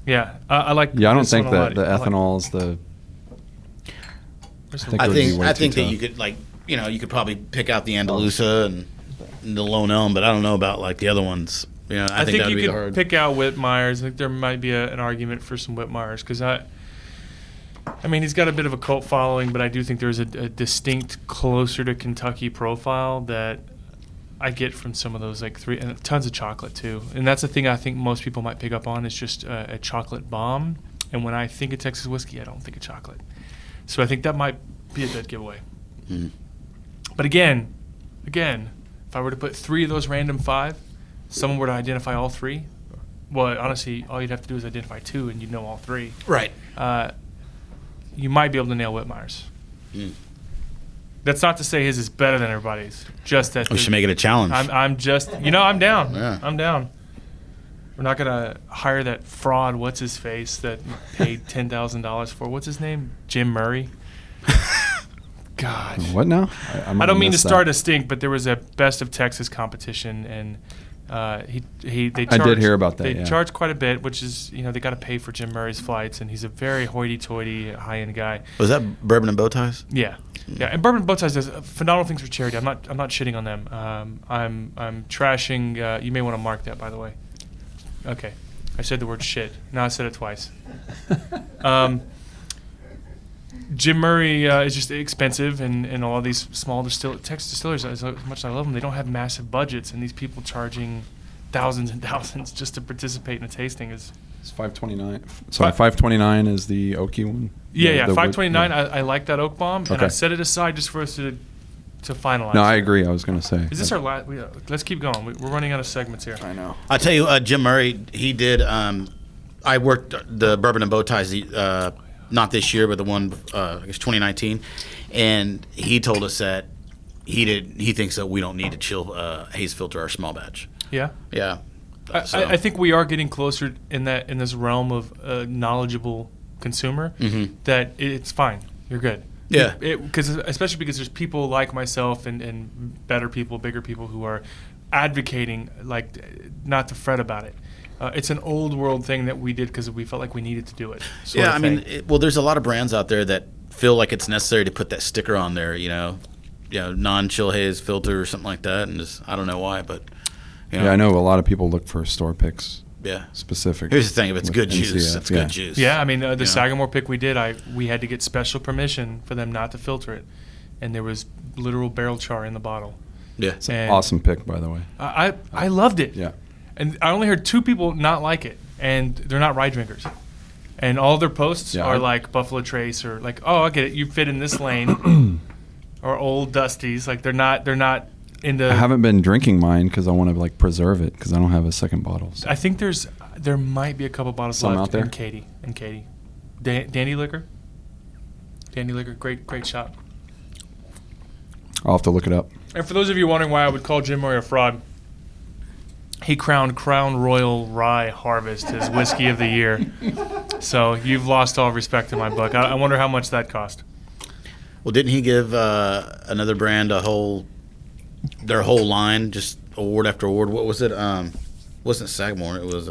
Yeah, I like. Yeah, I don't think that the ethanol is the. I think that you could you could probably pick out the Andalusia and the Lone Elm, but I don't know about like the other ones. You know, I think that'd you be could hard. pick out Whitmeyers. I think there might be an argument for some Whitmeyers because I mean, he's got a bit of a cult following, but I do think there's a distinct, closer to Kentucky profile that I get from some of those, like and tons of chocolate too. And that's the thing I think most people might pick up on is just a chocolate bomb. And when I think of Texas whiskey, I don't think of chocolate. So I think that might be a dead giveaway. Mm. But again, if I were to put 3 of those random 5, someone were to identify all 3. Well, honestly, all you'd have to do is identify 2, and you'd know all 3. Right. You might be able to nail Whitmeyer's. Mm. That's not to say his is better than everybody's. Just that We should make it a challenge. I'm just, I'm down. Yeah. I'm down. We're not gonna hire that fraud. What's his face that paid $10,000 for? What's his name? Jim Murray. God. What now? I don't mean to start a stink, but there was a Best of Texas competition, and they charged, I did hear about that. They charge quite a bit, which is they got to pay for Jim Murray's flights, and he's a very hoity-toity, high-end guy. Was that Bourbon and Bow Ties? Yeah, and Bourbon and Bow Ties does phenomenal things for charity. I'm not shitting on them. I'm trashing. You may want to mark that, by the way. Okay, I said the word shit. Now I said it twice. Jim Murray is just expensive, and all these small Texas distilleries, as much as I love them, they don't have massive budgets, and these people charging thousands and thousands just to participate in a tasting is... It's $5.29. Sorry, $5.29 is the oaky one? Yeah, the $5.29. yeah. I like that oak bomb, and I set it aside just for us to finalize. No, I agree. I was going to say. Is this our last... let's keep going. We're running out of segments here. I know. I'll tell you, Jim Murray, he did... I worked the Bourbon and Bow Ties... not this year, but the one, I guess 2019, and he told us that he thinks that we don't need to chill haze filter our small batch. Yeah? Yeah. I think we are getting closer in this realm of a knowledgeable consumer that it's fine. You're good. Yeah. Especially because there's people like myself and better people, bigger people who are advocating like not to fret about it. It's an old world thing that we did because we felt like we needed to do it. Yeah, I mean, there's a lot of brands out there that feel like it's necessary to put that sticker on there, non-chill haze filter or something like that, and just I don't know why, but Yeah, I know a lot of people look for store picks. Yeah. Specific. Here's the thing: if it's good NCF, juice, it's good juice. Yeah, I mean, the Sagamore pick we did, we had to get special permission for them not to filter it, and there was literal barrel char in the bottle. Yeah, it's an awesome pick, by the way. I loved it. Yeah. And I only heard 2 people not like it, and they're not rye drinkers. And all their posts are like Buffalo Trace or like, oh, I get it, you fit in this lane, or Old Dusties. Like they're not into. I haven't been drinking mine because I want to like preserve it because I don't have a second bottle. So. I think there might be a couple bottles left out there. in Katie. Dandy Liquor, great shop. I'll have to look it up. And for those of you wondering why I would call Jim Murray a fraud. He crowned Crown Royal Rye Harvest his whiskey of the year. So you've lost all respect in my book. I wonder how much that cost. Well, didn't he give another brand their whole line, just award after award? What was it? Wasn't Sagamore? It was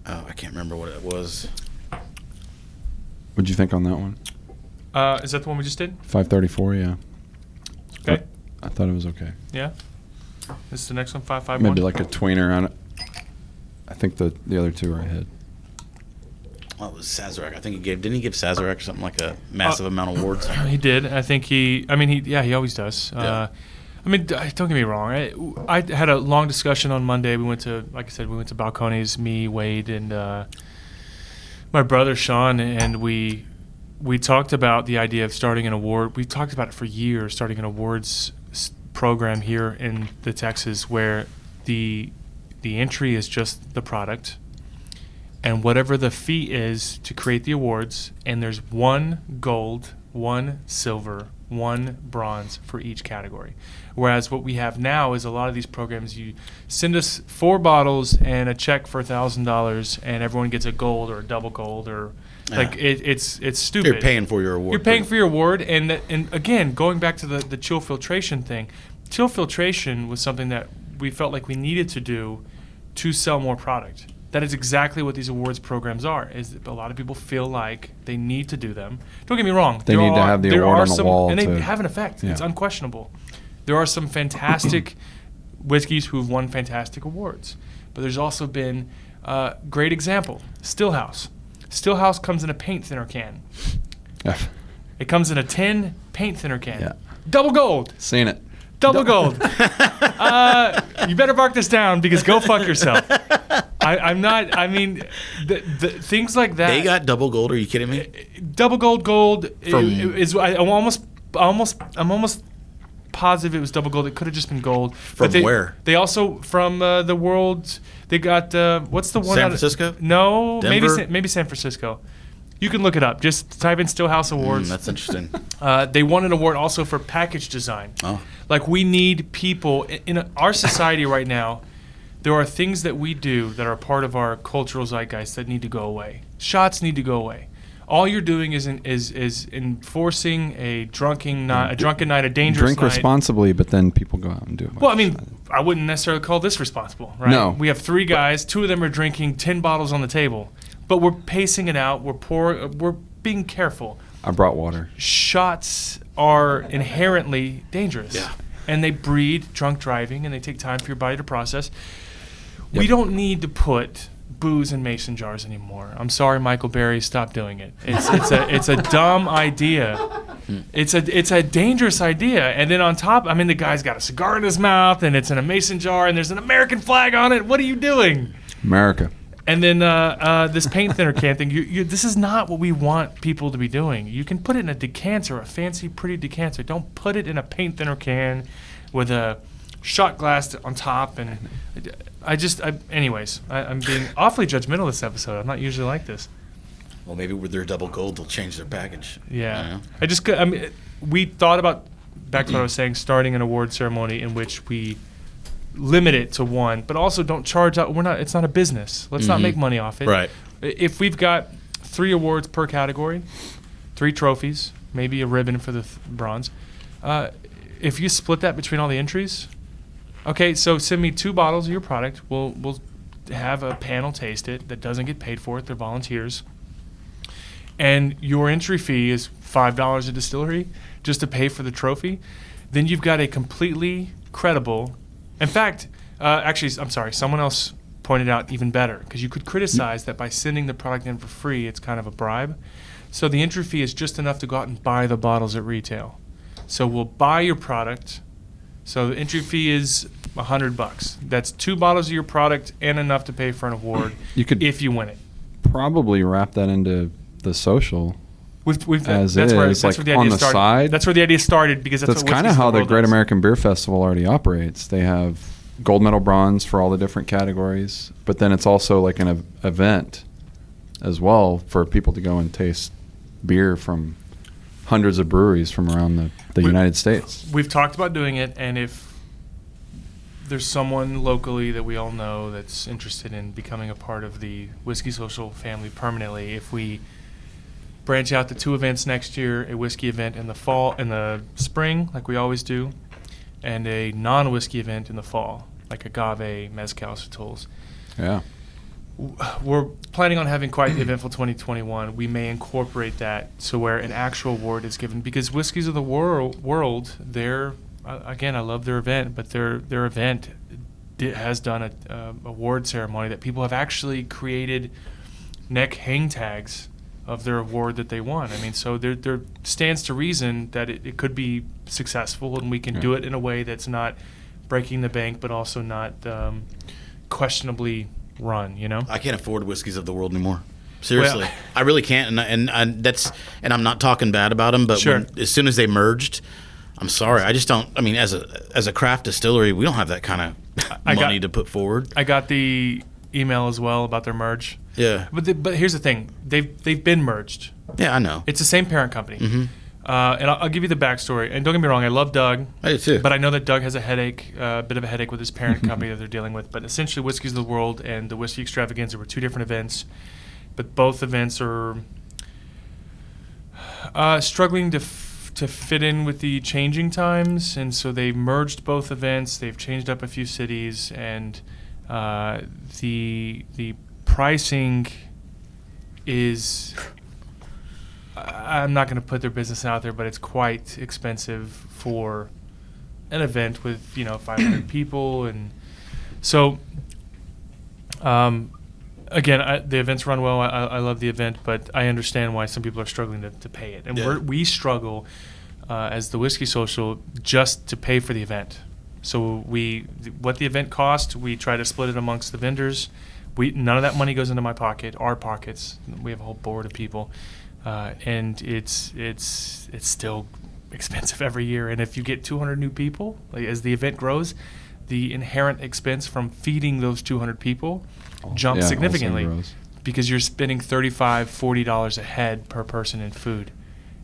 I can't remember what it was. What'd you think on that one? Is that the one we just did? 534, yeah. Okay. I thought it was okay. Yeah. This is the next one, 551. Maybe like a tweener on it. I think the other 2 are ahead. Oh, it was Sazerac. I think didn't he give Sazerac something like a massive amount of awards? He did. I think he always does. Yeah. Don't get me wrong. I had a long discussion on Monday. We went to Balcones, me, Wade, and my brother Sean, and we talked about the idea of starting an award. We talked about it for years, starting an awards program here in the Texas where the entry is just the product and whatever the fee is to create the awards, and there's 1 gold, 1 silver, 1 bronze for each category. Whereas what we have now is a lot of these programs, you send us 4 bottles and a check for $1,000 and everyone gets a gold or a double gold or it's stupid. You're paying for your award. You're paying for your award, and again, going back to the chill filtration thing, chill filtration was something that we felt like we needed to do to sell more product. That is exactly what these awards programs are. Is that a lot of people feel like they need to do them. Don't get me wrong. They need to have the award on the wall. And they have an effect. Yeah. It's unquestionable. There are some fantastic whiskeys who've won fantastic awards. But there's also been great example, Stillhouse. Stillhouse comes in a paint thinner can. Yeah. It comes in a tin paint thinner can. Yeah. Double gold. Seen it. Double gold. You better mark this down because go fuck yourself. I'm not. I mean, the things like that. They got double gold. Are you kidding me? Double gold is. I'm almost positive it was double gold. It could have just been gold. From where? They also from the world. They got what's the one? San Francisco? No, Denver? maybe San Francisco. You can look it up. Just type in Stillhouse Awards. That's interesting. They won an award also for package design. Oh. Like, we need people in our society right now. There are things that we do that are part of our cultural zeitgeist that need to go away. Shots need to go away. All you're doing is enforcing a drunken night, a dangerous Drink night. responsibly, but then people go out and do it. Well, I mean, I wouldn't necessarily call this responsible, right? No. We have 3 guys. 2 of them are drinking 10 bottles on the table. But we're pacing it out. We're being careful. I brought water. Shots are inherently dangerous. Yeah. And they breed drunk driving, and they take time for your body to process. Yep. We don't need to put booze in mason jars anymore. I'm sorry, Michael Berry, stop doing it. It's a dumb idea. It's a dangerous idea. And then on top, I mean, the guy's got a cigar in his mouth, and it's in a mason jar, and there's an American flag on it. What are you doing? America. And then this paint thinner can thing, this is not what we want people to be doing. You can put it in a decanter, a fancy, pretty decanter. Don't put it in a paint thinner can with a shot glass on top. And anyways, I'm being awfully judgmental this episode. I'm not usually like this. Well, maybe with their double gold, they'll change their package. Yeah. I mean, we thought about, back to what I was saying, starting an award ceremony in which we limit it to 1, but also don't charge out. It's not a business. Let's not make money off it. Right. If we've got 3 awards per category, 3 trophies, maybe a ribbon for the bronze. If you split that between all the entries, okay, so send me 2 bottles of your product. We'll have a panel taste it that doesn't get paid for it. They're volunteers. And your entry fee is $5 a distillery just to pay for the trophy. Then you've got a completely credible. In fact, actually, I'm sorry, someone else pointed out even better, because you could criticize that by sending the product in for free, it's kind of a bribe. So the entry fee is just enough to go out and buy the bottles at retail. So we'll buy your product. So the entry fee is $100. That's 2 bottles of your product and enough to pay for an award if you win it. Probably wrap that into the social. That's where the idea started. Side. That's where the idea started, because that's kind of how the Great American Beer Festival already operates. They have gold medal, bronze for all the different categories, but then it's also like an event as well for people to go and taste beer from hundreds of breweries from around the United States. We've talked about doing it, and if there's someone locally that we all know that's interested in becoming a part of the Whiskey Social family permanently, if we branch out to 2 events next year, a whiskey event in the spring, like we always do, and a non-whiskey event in the fall, like agave, mezcal, satols. Yeah. We're planning on having quite the eventful 2021. We may incorporate that so where an actual award is given, because Whiskeys of the World, they're, again, I love their event, but their event has done a award ceremony that people have actually created neck hang tags of their award that they won. I mean, so there stands to reason that it could be successful, and we can do it in a way that's not breaking the bank, but also not questionably run. You know, I can't afford Whiskeys of the World anymore. Seriously, I really can't, and I'm not talking bad about them, but as soon as they merged, I'm sorry, I just don't. I mean, as a craft distillery, we don't have that kind of money to put forward. I got the email as well about their merge. Yeah, but here's the thing: they've been merged. Yeah, I know. It's the same parent company. Mm-hmm. And I'll give you the backstory. And don't get me wrong, I love Doug. I do too. But I know that Doug has a bit of a headache with his parent company that they're dealing with. But essentially, Whiskeys of the World and the Whiskey Extravaganza were 2 different events. But both events are struggling to fit in with the changing times. And so they merged both events. They've changed up a few cities. And the pricing is... I'm not going to put their business out there, but it's quite expensive for an event with 500 people, and so again, the events run well. I love the event, but I understand why some people are struggling to pay it, and we struggle as the Whiskey Social just to pay for the event. So what the event cost, we try to split it amongst the vendors. None of that money goes into my pocket, our pockets. We have a whole board of people, and it's still expensive every year. And if you get 200 new people, as the event grows, the inherent expense from feeding those 200 people jumps significantly, because you're spending $35, $40 a head per person in food.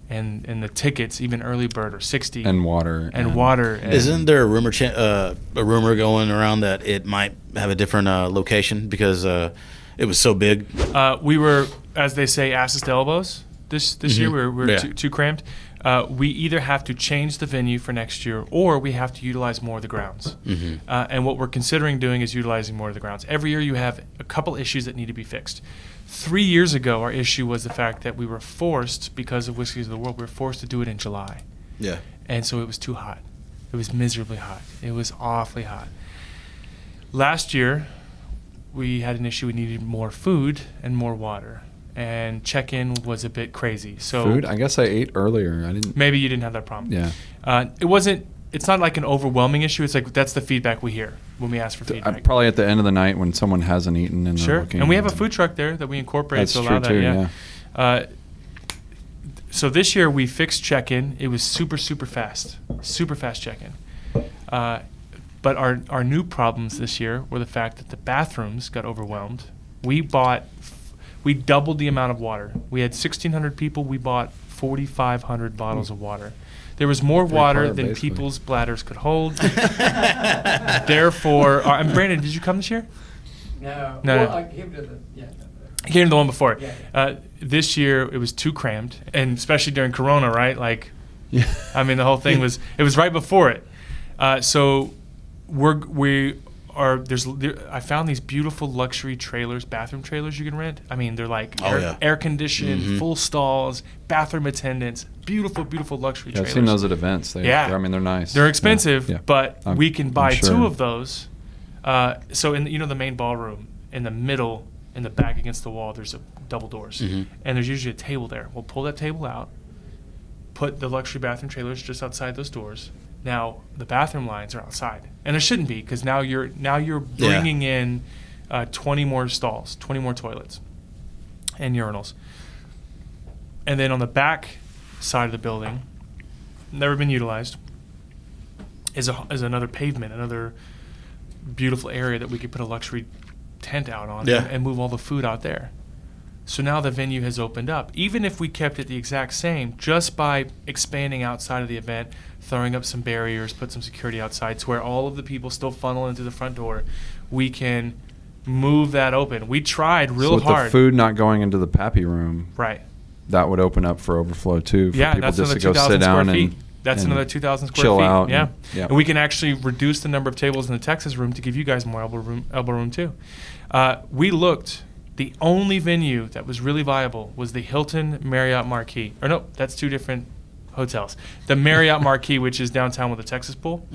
And the tickets, even early bird, are $60. And water. And water. Isn't there a rumor going around that it might have a different location because it was so big? We were, as they say, asses to elbows this year. We were too cramped. We either have to change the venue for next year, or we have to utilize more of the grounds. And what we're considering doing is utilizing more of the grounds. Every year you have a couple issues that need to be fixed. 3 years ago, our issue was the fact that we were forced, because of Whiskeys of the World, we were forced to do it in July. Yeah. And so it was too hot. It was miserably hot. It was awfully hot. Last year, we had an issue. We needed more food and more water. And check-in was a bit crazy. So food? I guess I ate earlier. I didn't. Maybe you didn't have that problem. Yeah. It's not like an overwhelming issue. It's like that's the feedback we hear when we ask for feedback. Probably at the end of the night when someone hasn't eaten and sure. And we have a food truck there that we incorporate that's to allow true that. Too, yeah. So this year we fixed check-in. It was super fast check-in. But our new problems this year were the fact that the bathrooms got overwhelmed. We doubled the amount of water. We had 1,600 people. We bought 4,500 bottles of water. There was more water than people's bladders could hold. Therefore, and Brandon, did you come this year? No. No. I came to the He came to the one before. Yeah. This year it was too crammed, and especially during Corona, right? Like, I mean, the whole thing was right before it. So I found these beautiful luxury trailers, bathroom trailers you can rent. I mean, they're like air conditioned, full stalls, bathroom attendants, beautiful luxury trailers. I've seen those at events. They're nice. They're expensive, but we can buy sure. 2 of those. So in the main ballroom, in the middle, in the back against the wall, there's double doors, and there's usually a table there. We'll pull that table out, put the luxury bathroom trailers just outside those doors. Now the bathroom lines are outside, and there shouldn't be, because now you're bringing in 20 more stalls, 20 more toilets, and urinals. And then on the back side of the building, never been utilized, is another pavement, another beautiful area that we could put a luxury tent out on and move all the food out there. So now the venue has opened up. Even if we kept it the exact same, just by expanding outside of the event, throwing up some barriers, put some security outside to where all of the people still funnel into the front door, we can move that open. We tried real hard. So with the food not going into the pappy room, right, that would open up for overflow too, for people just to go sit down and that's another 2,000 square chill feet. out. Yeah. And we can actually reduce the number of tables in the Texas room to give you guys more elbow room too. We looked. The only venue that was really viable was the Hilton Marriott Marquis. Or no, that's 2 different hotels. The Marriott Marquis, which is downtown with the Texas pool.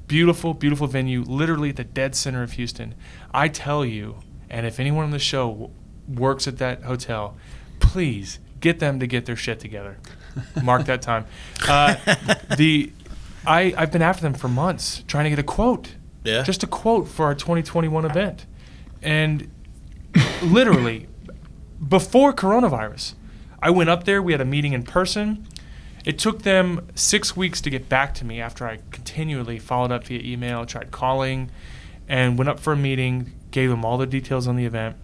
Beautiful venue, literally at the dead center of Houston. I tell you, and if anyone on the show works at that hotel, please get them to get their shit together. Mark that time. I've been after them for months, trying to get a quote. Yeah. Just a quote for our 2021 event. And literally, before coronavirus, I went up there. We had a meeting in person. It took them 6 weeks to get back to me after I continually followed up via email, tried calling, and went up for a meeting, gave them all the details on the event.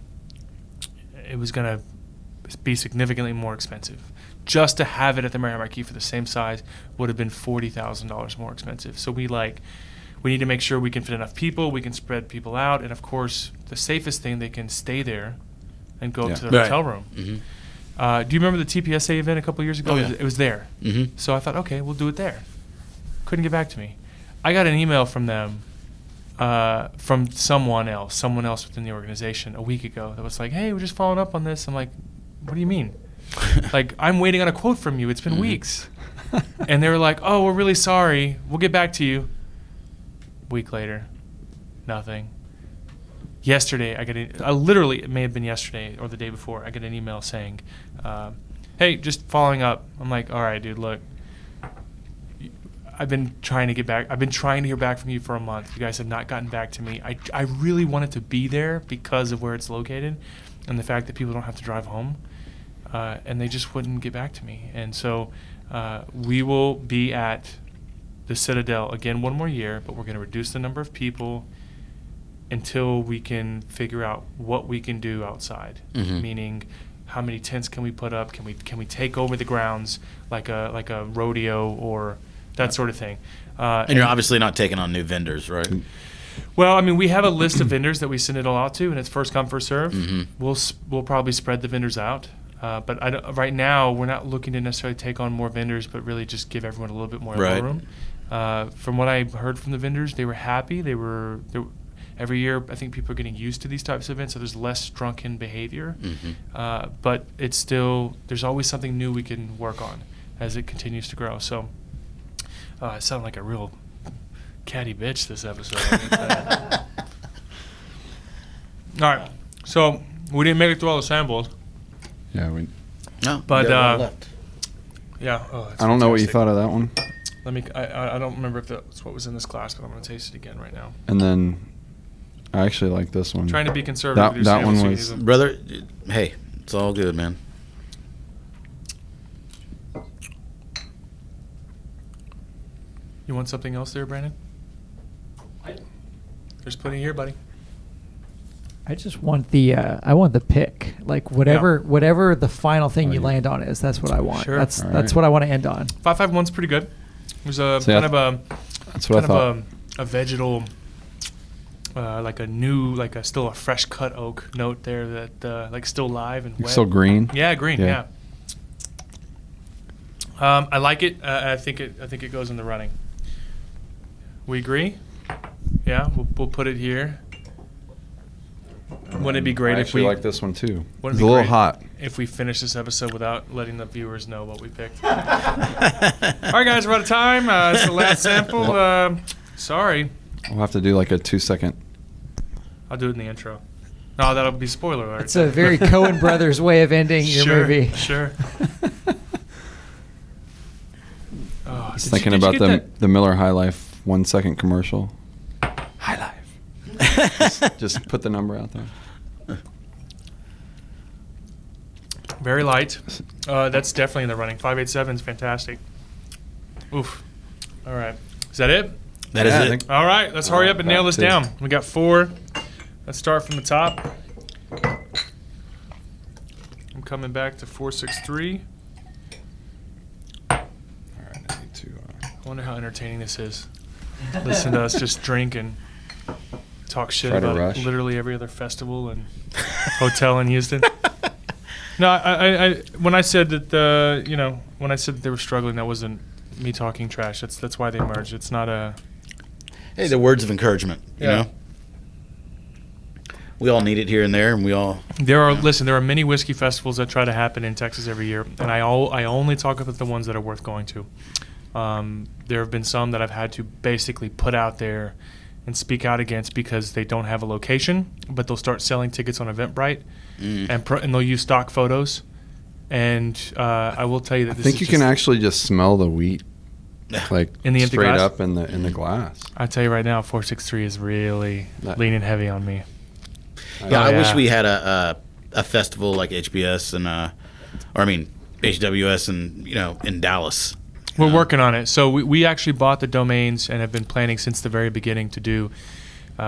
It was going to be significantly more expensive. Just to have it at the Marriott Marquis for the same size would have been $40,000 more expensive. So we need to make sure we can fit enough people, we can spread people out, and of course, the safest thing, they can stay there and go up to the hotel room. Do you remember the TPSA event a couple years ago? It was there. So I thought, okay, we'll do it there. Couldn't get back to me. I got an email from them, from someone else within the organization a week ago that was like, hey, we're just following up on this. I'm like, what do you mean? Like, I'm waiting on a quote from you. It's been weeks. And they were like, oh, we're really sorry. We'll get back to you. Week later, nothing. Yesterday, literally, it may have been yesterday or the day before, I get an email saying, hey, just following up. I'm like, all right, dude, look, I've been trying to get back. I've been trying to hear back from you for a month. You guys have not gotten back to me. I really wanted to be there because of where it's located and the fact that people don't have to drive home. And they just wouldn't get back to me. And so we will be at the Citadel again one more year, but we're going to reduce the number of people until we can figure out what we can do outside. Meaning, how many tents can we put up? Can we take over the grounds like a rodeo or that sort of thing? And you're obviously not taking on new vendors, right? Well, I mean, we have a list of vendors that we send it all out to, and it's first come, first serve. We'll probably spread the vendors out. But right now, we're not looking to necessarily take on more vendors, but really just give everyone a little bit more elbow room. From what I heard from the vendors, they were happy. Every year, I think people are getting used to these types of events, so there's less drunken behavior. But it's still, there's always something new we can work on as it continues to grow. So I sound like a real catty bitch this episode. All right, so we didn't make it through all the samples. Yeah, No, but you got one left. Yeah. I don't know what you thought of that one. I don't remember if that's what was in this glass, but I'm going to taste it again right now. And then I actually like this one. Trying to be conservative. with your That one samples, was... Brother, hey, it's all good, man. You want something else there, Brandon? There's plenty here, buddy. I just want the pick. Like whatever the final thing you land on is, that's what I want. Sure. That's what I want to end on. 551's pretty good. There's a That's what I thought. a vegetal, like still a fresh cut oak note there that like still live and wet. Still green. Yeah, green. Yeah. I like it. I think it goes in the running. We agree. Yeah, we'll put it here. Wouldn't it be great if we like this one too? Wouldn't It's it a be little great hot. if we finish this episode without letting the viewers know what we picked? All right, guys, we're out of time. It's the last sample. Sorry. We'll have to do like a 2-second. I'll do it in the intro. No, that'll be spoiler alert. It's a very Coen Brothers way of ending your movie. Sure. I was thinking about the Miller High Life 1 second commercial. High Life. just put the number out there. Very light. That's definitely in the running. 587 is fantastic. Oof. All right. Is that it? That is it. All right. Let's hurry up and nail this down. We got 4. Let's start from the top. I'm coming back to 463. All right, I need to. I wonder how entertaining this is. Listen to us just drink and talk shit Try to about rush. literally every other festival and hotel in Houston. No, I when I said that when I said that they were struggling, that wasn't me talking trash. That's why they merged. It's not a. Hey, the words of encouragement. You know, we all need it here and there, and we all. There are many whiskey festivals that try to happen in Texas every year, and I only talk about the ones that are worth going to. There have been some that I've had to basically put out there and speak out against because they don't have a location, but they'll start selling tickets on Eventbrite, and they'll use stock photos. And I will tell you that I think you can actually just smell the wheat, like in the empty straight glass? up in the glass. I tell you right now, 463 is really leaning heavy on me. Yeah, I wish we had a festival like HBS and HWS and in Dallas. We're working on it. So we actually bought the domains and have been planning since the very beginning to do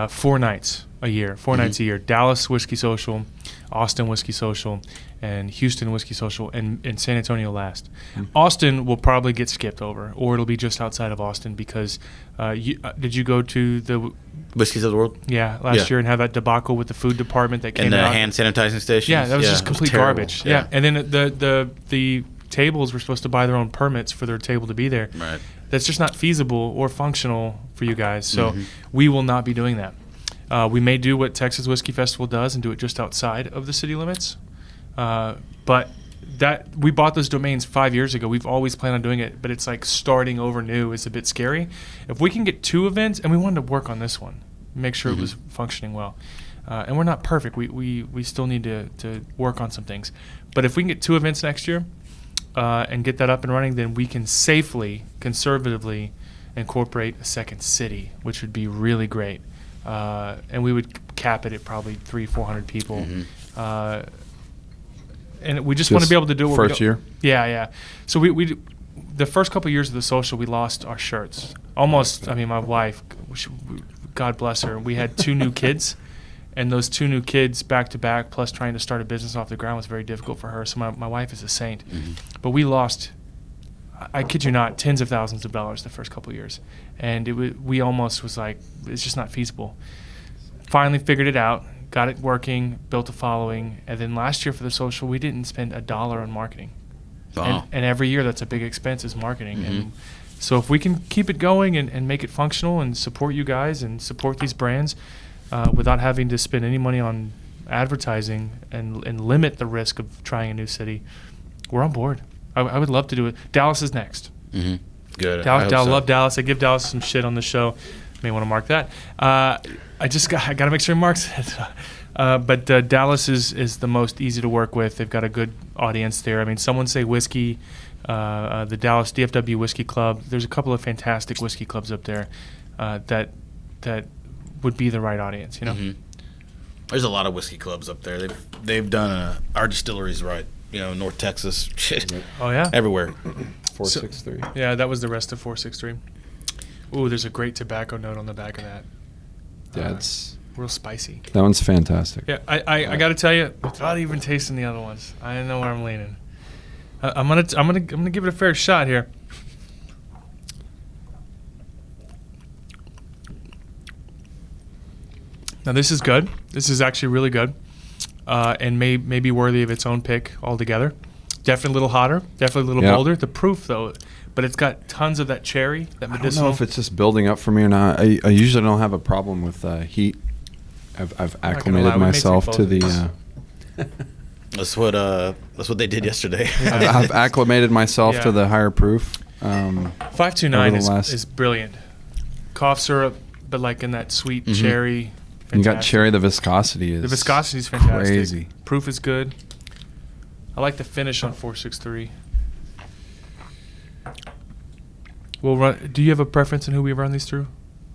4 nights a year. 4 nights a year. Dallas Whiskey Social, Austin Whiskey Social, and Houston Whiskey Social, and San Antonio last. Austin will probably get skipped over, or it'll be just outside of Austin because did you go to the Whiskeys of the World? Yeah, last year and have that debacle with the food department that came and the out. hand sanitizing stations. Yeah, that was just complete garbage. Yeah, and then the tables were supposed to buy their own permits for their table to be there. Right. That's just not feasible or functional for you guys. So we will not be doing that. We may do what Texas Whiskey Festival does and do it just outside of the city limits. But that we bought those domains 5 years ago. We've always planned on doing it, but it's like starting over new is a bit scary. If we can get 2 events, and we wanted to work on this one, make sure it was functioning well. And we're not perfect. We still need to work on some things. But if we can get 2 events next year and get that up and running, then we can safely, conservatively incorporate a second city, which would be really great. And we would cap it at probably 300-400 people. And we just want to be able to do it. First year? Yeah. So we the first couple of years of the social, we lost our shirts. Almost, I mean, my wife, God bless her, we had 2 new kids. And those 2 new kids back to back, plus trying to start a business off the ground, was very difficult for her. So my wife is a saint. But we lost, I kid you not, tens of thousands of dollars the first couple of years. And we almost was like, it's just not feasible. Finally figured it out, got it working, built a following. And then last year for the social, we didn't spend $1 on marketing. Wow. And every year that's a big expense is marketing. And so if we can keep it going and make it functional and support you guys and support these brands, without having to spend any money on advertising and limit the risk of trying a new city, we're on board. I would love to do it. Dallas is next. Good. I love Dallas. I give Dallas some shit on the show. May want to mark that. I got to make sure he marks it. But Dallas is the most easy to work with. They've got a good audience there. I mean, someone say whiskey. The Dallas DFW Whiskey Club. There's a couple of fantastic whiskey clubs up there that would be the right audience, you know. There's a lot of whiskey clubs up there. They've done our distilleries right. North Texas. Oh yeah, everywhere. 463. Yeah, that was the rest of 463. Ooh, there's a great tobacco note on the back of that. Yeah, it's real spicy. That one's fantastic. Yeah, I got to tell you, without even tasting the other ones, I know where I'm leaning. I'm gonna give it a fair shot here. Now this is good. This is actually really good, and may be worthy of its own pick altogether. Definitely a little hotter, definitely a little bolder. The proof though, but it's got tons of that cherry, that medicinal. I don't know if it's just building up for me or not. I usually don't have a problem with heat. I've acclimated myself to the. That's what they did yesterday. I've acclimated myself to the higher proof. 529 is brilliant. Cough syrup, but like in that sweet cherry. Fantastic. You got cherry. The viscosity is fantastic. Crazy. Proof is good. I like the finish on 463. We'll run. Do you have a preference in who we run these through?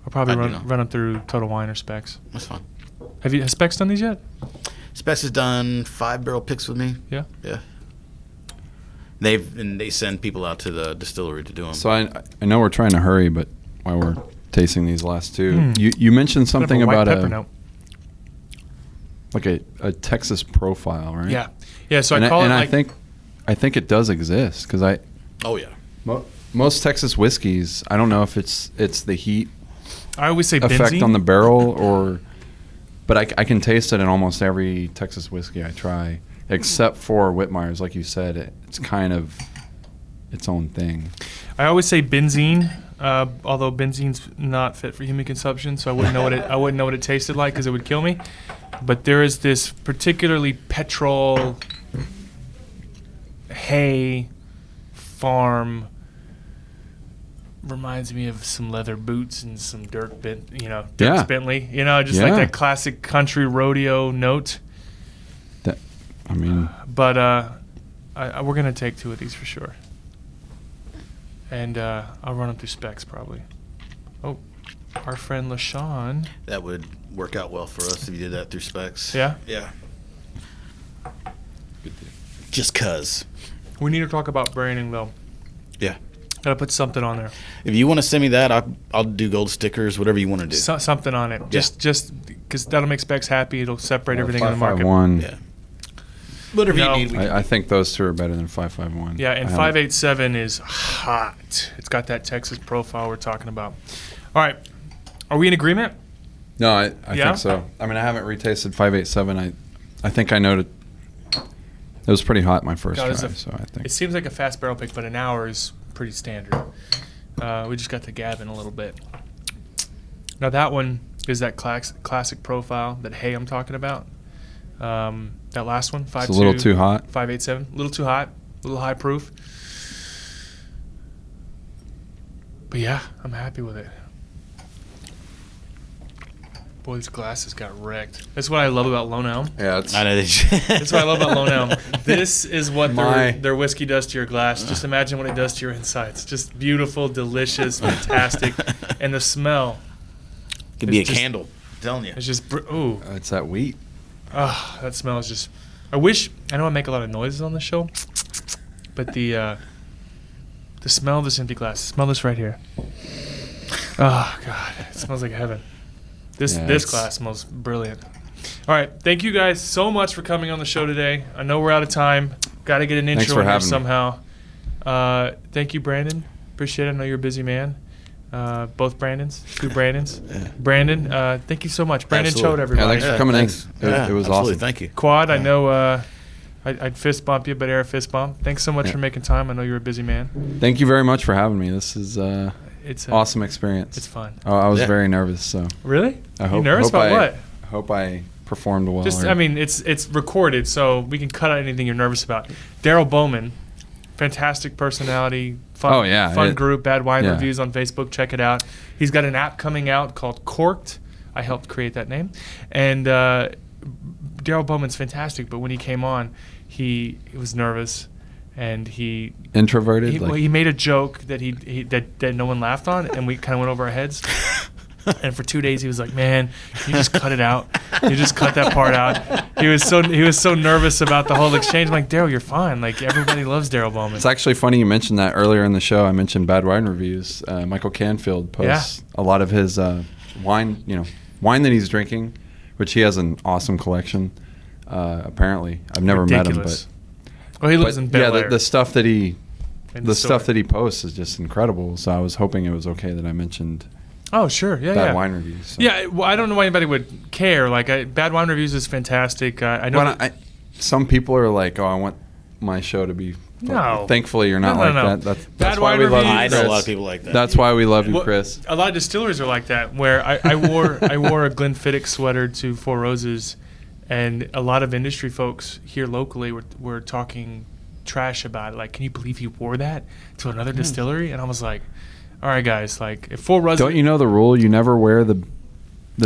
I'll probably run them through Total Wine or Specs. That's fine. Has Specs done these yet? Specs has done 5-barrel picks with me. Yeah. They send people out to the distillery to do them. So I know we're trying to hurry, but while we're tasting these last 2, you mentioned something about a Texas profile, right? Yeah. So I call it. And I think it does exist because most Texas whiskeys. I don't know if it's the heat. I always say effect benzene on the barrel but I can taste it in almost every Texas whiskey I try, except for Whitmeyer's. Like you said, it's kind of its own thing. I always say benzene, although benzene's not fit for human consumption, so I wouldn't know what it tasted like because it would kill me. But there is this particularly petrol, hay, farm. Reminds me of some leather boots and some Dirks Bentley. Just like that classic country rodeo note. But we're gonna take 2 of these for sure. And I'll run them through Specs probably. Oh, our friend LaShawn. That would work out well for us if you did that through Specs. Yeah? Yeah. Good deal. Just 'cause. We need to talk about branding though. Yeah. Gotta put something on there. If you want to send me that, I'll do gold stickers, whatever you want to do. Something on it. Yeah. Just because that'll make Specs happy. It'll separate everything in the market. 551. Yeah. Whatever you need. I think those 2 are better than 551. Yeah, and 587 is hot. It's got that Texas profile we're talking about. All right. Are we in agreement? No, I think so. I mean, I haven't retasted 587. I think I noted it was pretty hot my first try. So I think it seems like a fast barrel pick, but an hour is pretty standard. We just got to gab in a little bit. Now that one is that classic profile, that hay I'm talking about. That last one, 5.2. It's a little too hot. 5.87, a little too hot, a little high proof. But yeah, I'm happy with it. Boy, these glasses got wrecked. That's what I love about Lone Elm. Yeah, it's. That's what I love about Lone Elm. This is what their whiskey does to your glass. Just imagine what it does to your insides. Just beautiful, delicious, fantastic. And the smell. Could be a candle. I'm telling you. It's just, ooh. It's that wheat. Oh, that smell is just. I know I make a lot of noises on the show, but the smell of this empty glass. Smell this right here. Oh, God. It smells like heaven. This glass smells brilliant. All right. Thank you guys so much for coming on the show today. I know we're out of time. Got to get an intro in here somehow. Thank you, Brandon. Appreciate it. I know you're a busy man. Both Brandons. Two Brandons. Yeah. Brandon, thank you so much. Brandon Choate, everybody. Yeah, thanks for coming in. It was awesome. Thank you. Quad, I know I'd fist bump you, but air fist bump. Thanks so much for making time. I know you're a busy man. Thank you very much for having me. This is it's awesome experience. It's fun. I was very nervous. So really? You nervous about what? I hope I performed well. It's recorded, so we can cut out anything you're nervous about. Daryl Bowman, fantastic personality, fun group, Bad Wine Reviews on Facebook. Check it out. He's got an app coming out called Corked. I helped create that name. And Daryl Bowman's fantastic, but when he came on, he was nervous. And he introverted. He made a joke that that no one laughed on, and we kind of went over our heads. And for 2 days, he was like, "Man, you just cut it out. You just cut that part out." He was so nervous about the whole exchange. I'm like, Daryl, you're fine. Like everybody loves Daryl Bowman. It's actually funny you mentioned that earlier in the show. I mentioned Bad Wine Reviews. Michael Canfield posts a lot of his wine that he's drinking, which he has an awesome collection. Apparently, I've never met him, but. Well, he lives in Bel Air. Yeah, the stuff that he posts is just incredible. So I was hoping it was okay that I mentioned. Oh, sure, Bad Wine Reviews. So. Yeah, well, I don't know why anybody would care. Like, Bad Wine Reviews is fantastic. I know. Some people are like, "Oh, I want my show to be." No. Thankfully, you're not like that. That's why we love you, I Chris. know a lot of people like that. That's why we love you, Chris. A lot of distilleries are like that. Where I wore a Glenfiddich sweater to Four Roses. And a lot of industry folks here locally were talking trash about it. Like, can you believe you wore that to another distillery? And I was like, all right, guys. Like, if Four Roses... Don't you know the rule? You never wear the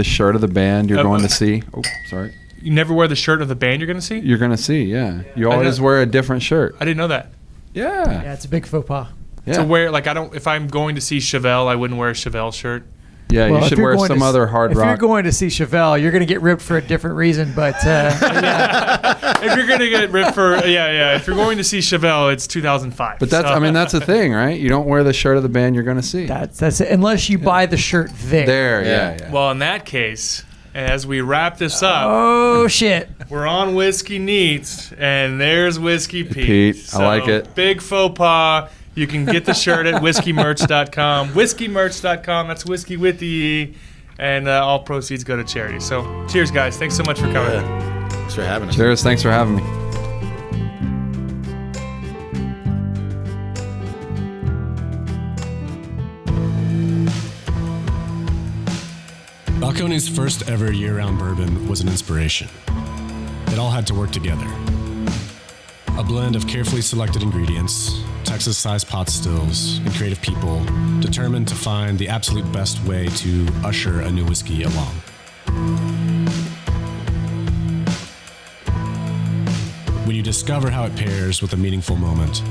shirt of the band you're going to see. Oh, sorry. You never wear the shirt of the band you're going to see? You're going to see, yeah. You always wear a different shirt. I didn't know that. Yeah. Yeah, it's a big faux pas. Yeah. To wear, like, if I'm going to see Chevelle, I wouldn't wear a Chevelle shirt. Yeah, you should wear some other hard rock. If you're going to see Chevelle, you're going to get ripped for a different reason, but if you're going to get ripped for if you're going to see Chevelle, it's 2005. But that's the thing, right? You don't wear the shirt of the band you're going to see. That's it, unless you buy the shirt there. Yeah. Well, in that case, as we wrap this up, oh shit, we're on Whiskey Neat, and there's Whiskey Pete. I like it. Big faux pas. You can get the shirt at whiskeymerch.com. Whiskeymerch.com. That's whiskey with the E. And all proceeds go to charity. So cheers, guys. Thanks so much for coming. Thanks for having us. Cheers. Thanks for having me. Balcones' first ever year-round bourbon was an inspiration. It all had to work together. A blend of carefully selected ingredients, Texas-sized pot stills, and creative people determined to find the absolute best way to usher a new whiskey along. When you discover how it pairs with a meaningful moment,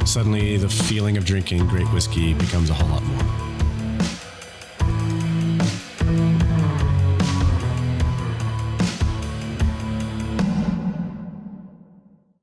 suddenly the feeling of drinking great whiskey becomes a whole lot more.